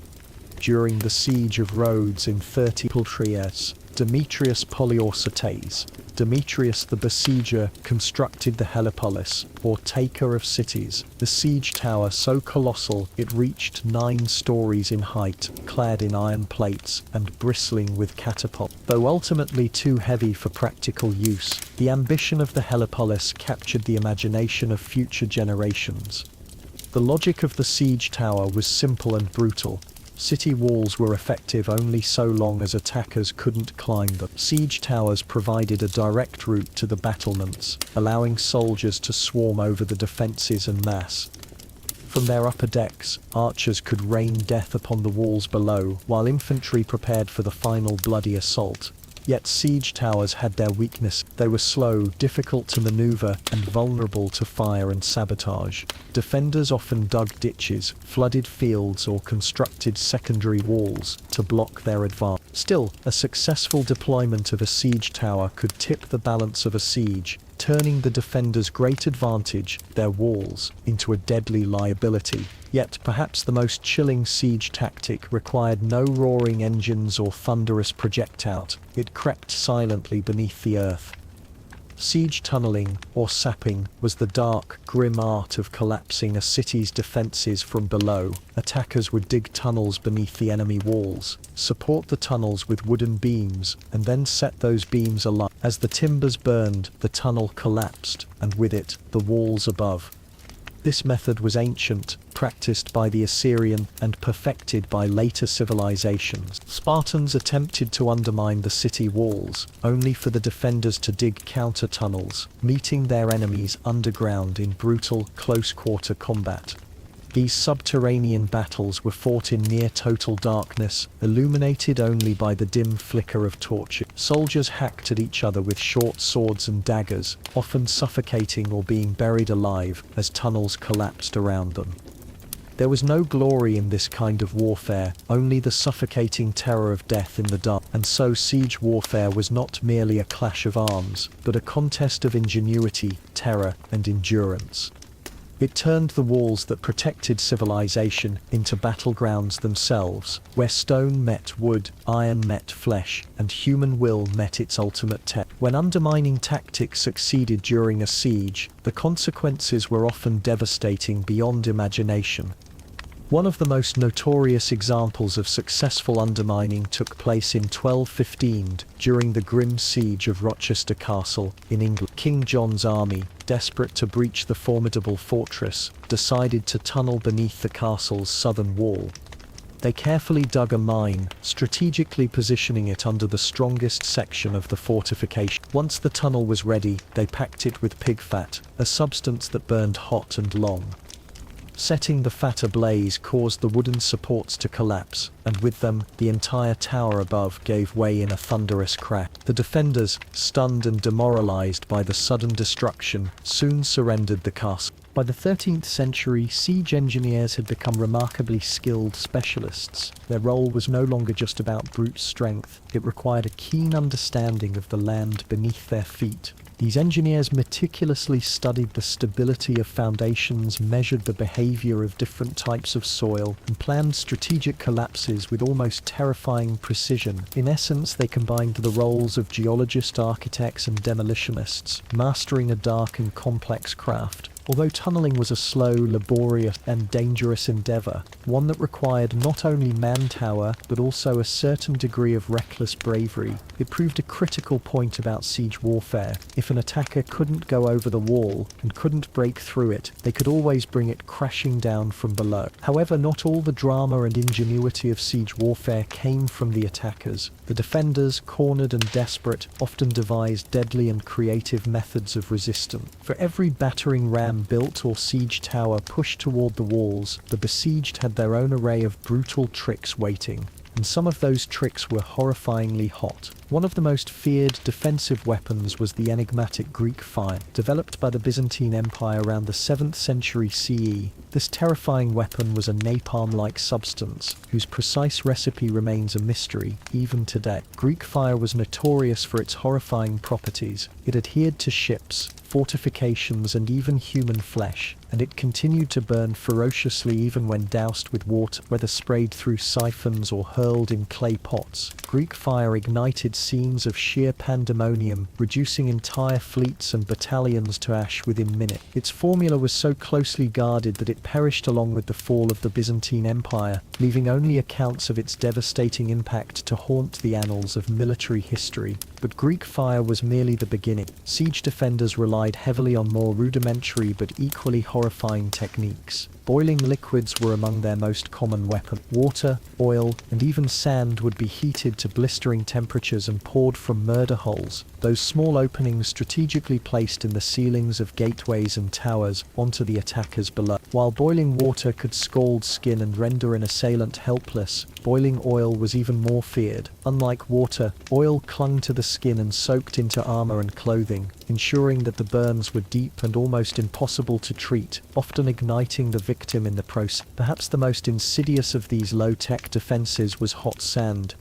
During the siege of Rhodes in 30 Trias, Demetrius Poliorcetes, Demetrius the besieger, constructed the Helepolis, or taker of cities, the siege tower so colossal it reached 9 stories in height, clad in iron plates and bristling with catapults. Though ultimately too heavy for practical use, the ambition of the Helepolis captured the imagination of future generations. The logic of the siege tower was simple and brutal. City walls were effective only so long as attackers couldn't climb them. Siege towers provided a direct route to the battlements, allowing soldiers to swarm over the defences en masse. From their upper decks, archers could rain death upon the walls below, while infantry prepared for the final bloody assault. Yet siege towers had their weakness. They were slow, difficult to maneuver, and vulnerable to fire and sabotage. Defenders often dug ditches, flooded fields, or constructed secondary walls to block their advance. Still, a successful deployment of a siege tower could tip the balance of a siege, turning the defenders' great advantage, their walls, into a deadly liability. Yet perhaps the most chilling siege tactic required no roaring engines or thunderous projectiles. It crept silently beneath the earth. Siege tunneling, or sapping, was the dark, grim art of collapsing a city's defences from below. Attackers would dig tunnels beneath the enemy walls, support the tunnels with wooden beams, and then set those beams alight. As the timbers burned, the tunnel collapsed, and with it, the walls above. This method was ancient, practiced by the Assyrian, and perfected by later civilizations. Spartans attempted to undermine the city walls, only for the defenders to dig counter tunnels, meeting their enemies underground in brutal, close-quarter combat. These subterranean battles were fought in near-total darkness, illuminated only by the dim flicker of torches. Soldiers hacked at each other with short swords and daggers, often suffocating or being buried alive as tunnels collapsed around them. There was no glory in this kind of warfare, only the suffocating terror of death in the dark. And so siege warfare was not merely a clash of arms, but a contest of ingenuity, terror, and endurance. It turned the walls that protected civilization into battlegrounds themselves, where stone met wood, iron met flesh, and human will met its ultimate test. When undermining tactics succeeded during a siege, the consequences were often devastating beyond imagination. One of the most notorious examples of successful undermining took place in 1215, during the grim siege of Rochester Castle in England. King John's army, desperate to breach the formidable fortress, decided to tunnel beneath the castle's southern wall. They carefully dug a mine, strategically positioning it under the strongest section of the fortification. Once the tunnel was ready, they packed it with pig fat, a substance that burned hot and long. Setting the fat ablaze caused the wooden supports to collapse, and with them, the entire tower above gave way in a thunderous crash. The defenders, stunned and demoralized by the sudden destruction, soon surrendered the castle. By the 13th century, siege engineers had become remarkably skilled specialists. Their role was no longer just about brute strength, it required a keen understanding of the land beneath their feet. These engineers meticulously studied the stability of foundations, measured the behavior of different types of soil, and planned strategic collapses with almost terrifying precision. In essence, they combined the roles of geologists, architects, and demolitionists, mastering a dark and complex craft. Although tunneling was a slow, laborious, and dangerous endeavour, one that required not only manpower but also a certain degree of reckless bravery, it proved a critical point about siege warfare. If an attacker couldn't go over the wall and couldn't break through it, they could always bring it crashing down from below. However, not all the drama and ingenuity of siege warfare came from the attackers. The defenders, cornered and desperate, often devised deadly and creative methods of resistance. For every battering ram built or siege tower pushed toward the walls, the besieged had their own array of brutal tricks waiting, and some of those tricks were horrifyingly hot. One of the most feared defensive weapons was the enigmatic Greek fire, developed by the Byzantine Empire around the 7th century CE. This terrifying weapon was a napalm-like substance, whose precise recipe remains a mystery even today. Greek fire was notorious for its horrifying properties. It adhered to ships, fortifications, and even human flesh, and it continued to burn ferociously even when doused with water, whether sprayed through siphons or hurled in clay pots. Greek fire ignited scenes of sheer pandemonium, reducing entire fleets and battalions to ash within minutes. Its formula was so closely guarded that it perished along with the fall of the Byzantine Empire, leaving only accounts of its devastating impact to haunt the annals of military history. But Greek fire was merely the beginning. Siege defenders relied heavily on more rudimentary but equally horrifying techniques. Boiling liquids were among their most common weapons. Water, oil, and even sand would be heated to blistering temperatures and poured from murder holes, those small openings strategically placed in the ceilings of gateways and towers, onto the attackers below. While boiling water could scald skin and render an assailant helpless, boiling oil was even more feared. Unlike water, oil clung to the skin and soaked into armor and clothing, ensuring that the burns were deep and almost impossible to treat, often igniting the victim in the process. Perhaps the most insidious of these low-tech defenses was hot sand.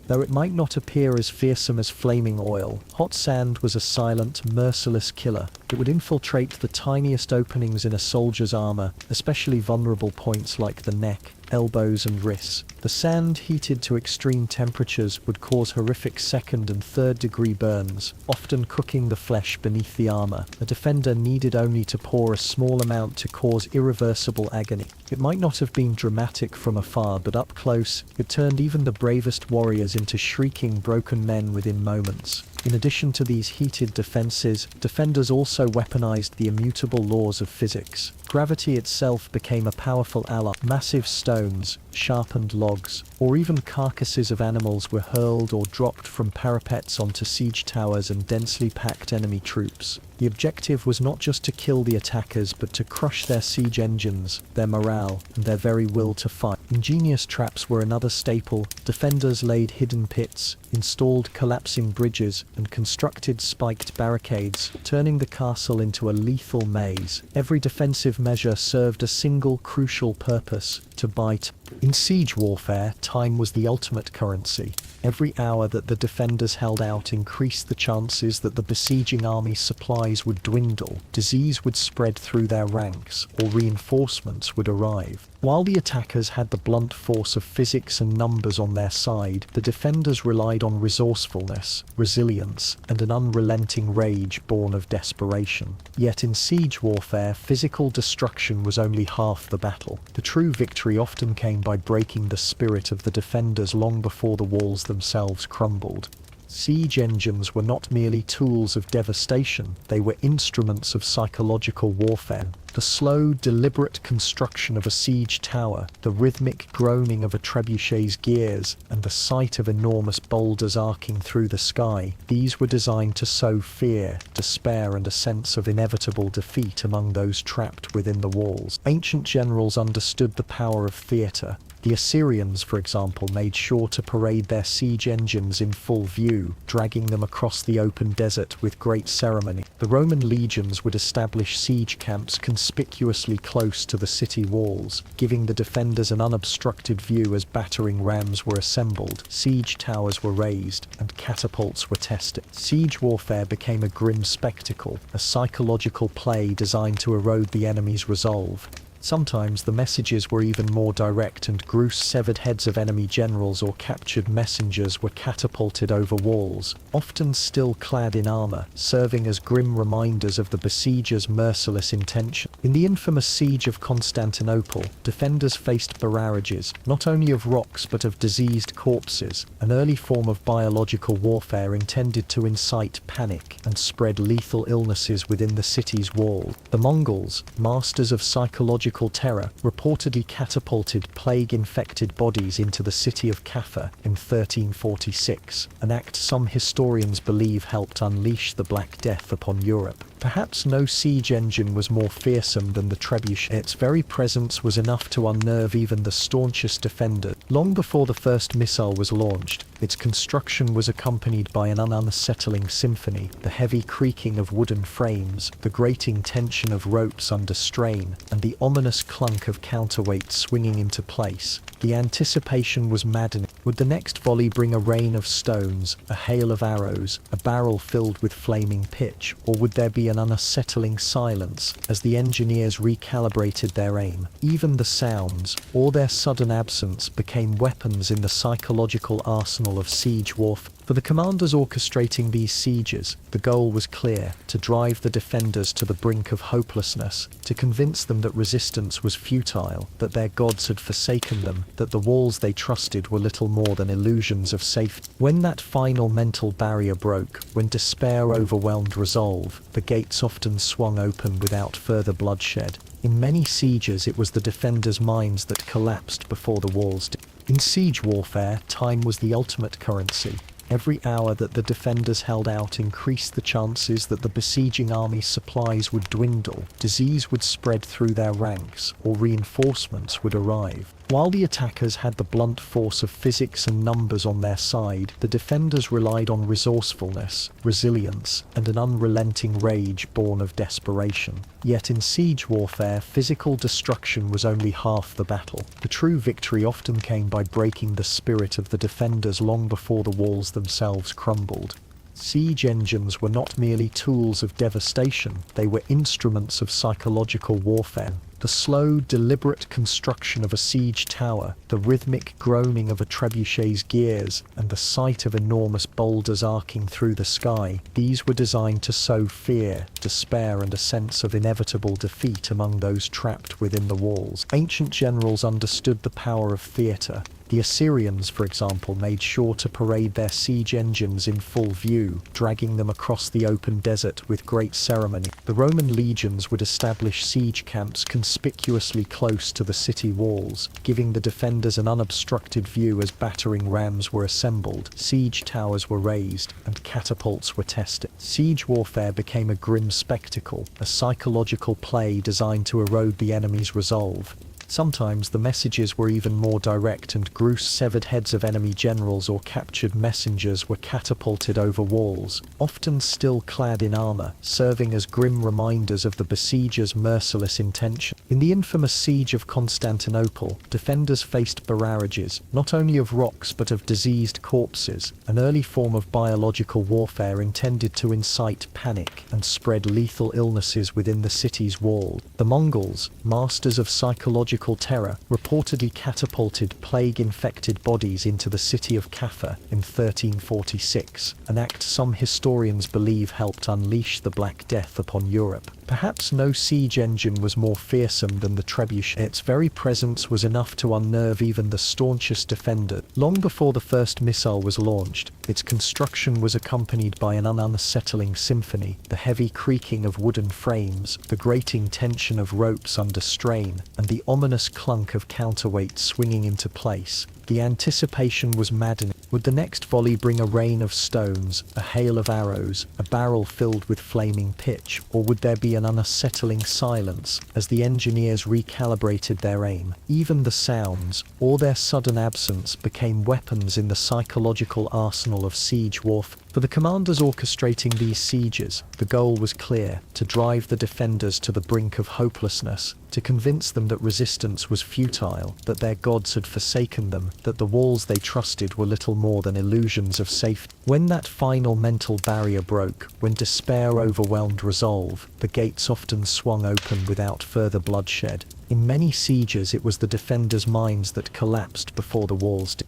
Though it might not appear as fearsome as flaming oil, hot sand was a silent, merciless killer. It would infiltrate the tiniest openings in a soldier's armor, especially vulnerable points like the neck, elbows, and wrists. The sand, heated to extreme temperatures, would cause horrific second and third degree burns, often cooking the flesh beneath the armor. A defender needed only to pour a small amount to cause irreversible agony. It might not have been dramatic from afar, but up close, it turned even the bravest warriors into shrieking, broken men within moments. In addition to these heated defenses, defenders also weaponized the immutable laws of physics. Gravity itself became a powerful ally. Massive stones, sharpened logs, or even carcasses of animals were hurled or dropped from parapets onto siege towers and densely packed enemy troops. The objective was not just to kill the attackers, but to crush their siege engines, their morale, and their very will to fight. Ingenious traps were another staple. Defenders laid hidden pits, installed collapsing bridges, and constructed spiked barricades, turning the castle into a lethal maze. Every defensive measure served a single crucial purpose: to bite. In siege warfare, time was the ultimate currency. Every hour that the defenders held out increased the chances that the besieging army's supplies would dwindle, disease would spread through their ranks, or reinforcements would arrive. While the attackers had the blunt force of physics and numbers on their side, the defenders relied on resourcefulness, resilience, and an unrelenting rage born of desperation. Yet in siege warfare, physical destruction was only half the battle. The true victory often came by breaking the spirit of the defenders long before the walls themselves crumbled. Siege engines were not merely tools of devastation, they were instruments of psychological warfare. The slow, deliberate construction of a siege tower, the rhythmic groaning of a trebuchet's gears, and the sight of enormous boulders arcing through the sky, these were designed to sow fear, despair, and a sense of inevitable defeat among those trapped within the walls. Ancient generals understood the power of theatre. The Assyrians, for example, made sure to parade their siege engines in full view, dragging them across the open desert with great ceremony. The Roman legions would establish siege camps conspicuously close to the city walls, giving the defenders an unobstructed view as battering rams were assembled, siege towers were raised, and catapults were tested. Siege warfare became a grim spectacle, a psychological play designed to erode the enemy's resolve. Sometimes the messages were even more direct, and gruesome severed heads of enemy generals or captured messengers were catapulted over walls, often still clad in armor, serving as grim reminders of the besiegers' merciless intention. In the infamous siege of Constantinople, defenders faced barrages, not only of rocks but of diseased corpses, an early form of biological warfare intended to incite panic and spread lethal illnesses within the city's walls. The Mongols, masters of psychological terror, reportedly catapulted plague-infected bodies into the city of Kaffa in 1346, an act some historians believe helped unleash the Black Death upon Europe. Perhaps no siege engine was more fearsome than the trebuchet. Its very presence was enough to unnerve even the staunchest defender. Long before the first missile was launched, its construction was accompanied by an unsettling symphony, the heavy creaking of wooden frames, the grating tension of ropes under strain, and the ominous clunk of counterweights swinging into place. The anticipation was maddening. Would the next volley bring a rain of stones, a hail of arrows, a barrel filled with flaming pitch, or would there be an unsettling silence as the engineers recalibrated their aim? Even the sounds, or their sudden absence, became weapons in the psychological arsenal of siege warfare. For the commanders orchestrating these sieges, the goal was clear: to drive the defenders to the brink of hopelessness, to convince them that resistance was futile, that their gods had forsaken them, that the walls they trusted were little more than illusions of safety. When that final mental barrier broke, when despair overwhelmed resolve, the gates often swung open without further bloodshed. In many sieges, it was the defenders' minds that collapsed before the walls did. In siege warfare, time was the ultimate currency. Every hour that the defenders held out increased the chances that the besieging army's supplies would dwindle, disease would spread through their ranks, or reinforcements would arrive. While the attackers had the blunt force of physics and numbers on their side, the defenders relied on resourcefulness, resilience, and an unrelenting rage born of desperation. Yet in siege warfare, physical destruction was only half the battle. The true victory often came by breaking the spirit of the defenders long before the walls themselves crumbled. Siege engines were not merely tools of devastation, they were instruments of psychological warfare. The slow, deliberate construction of a siege tower, the rhythmic groaning of a trebuchet's gears, and the sight of enormous boulders arcing through the sky, these were designed to sow fear, despair, and a sense of inevitable defeat among those trapped within the walls. Ancient generals understood the power of theatre. The Assyrians, for example, made sure to parade their siege engines in full view, dragging them across the open desert with great ceremony. The Roman legions would establish siege camps conspicuously close to the city walls, giving the defenders an unobstructed view as battering rams were assembled, siege towers were raised, and catapults were tested. Siege warfare became a grim spectacle, a psychological play designed to erode the enemy's resolve. Sometimes the messages were even more direct, and gruesome severed heads of enemy generals or captured messengers were catapulted over walls, often still clad in armor, serving as grim reminders of the besiegers' merciless intention. In the infamous siege of Constantinople, defenders faced barrages, not only of rocks but of diseased corpses, an early form of biological warfare intended to incite panic and spread lethal illnesses within the city's walls. The Mongols, masters of psychological terror, reportedly catapulted plague-infected bodies into the city of Kaffa in 1346, an act some historians believe helped unleash the Black Death upon Europe. Perhaps no siege engine was more fearsome than the trebuchet. Its very presence was enough to unnerve even the staunchest defender. Long before the first missile was launched, its construction was accompanied by an unsettling symphony, the heavy creaking of wooden frames, the grating tension of ropes under strain, and the ominous clunk of counterweights swinging into place. The anticipation was maddening. Would the next volley bring a rain of stones, a hail of arrows, a barrel filled with flaming pitch, or would there be an unsettling silence as the engineers recalibrated their aim? Even the sounds, or their sudden absence, became weapons in the psychological arsenal of siege warfare. For the commanders orchestrating these sieges, the goal was clear: to drive the defenders to the brink of hopelessness, to convince them that resistance was futile, that their gods had forsaken them, that the walls they trusted were little more than illusions of safety. When that final mental barrier broke, when despair overwhelmed resolve, the gates often swung open without further bloodshed. In many sieges, it was the defenders' minds that collapsed before the walls did.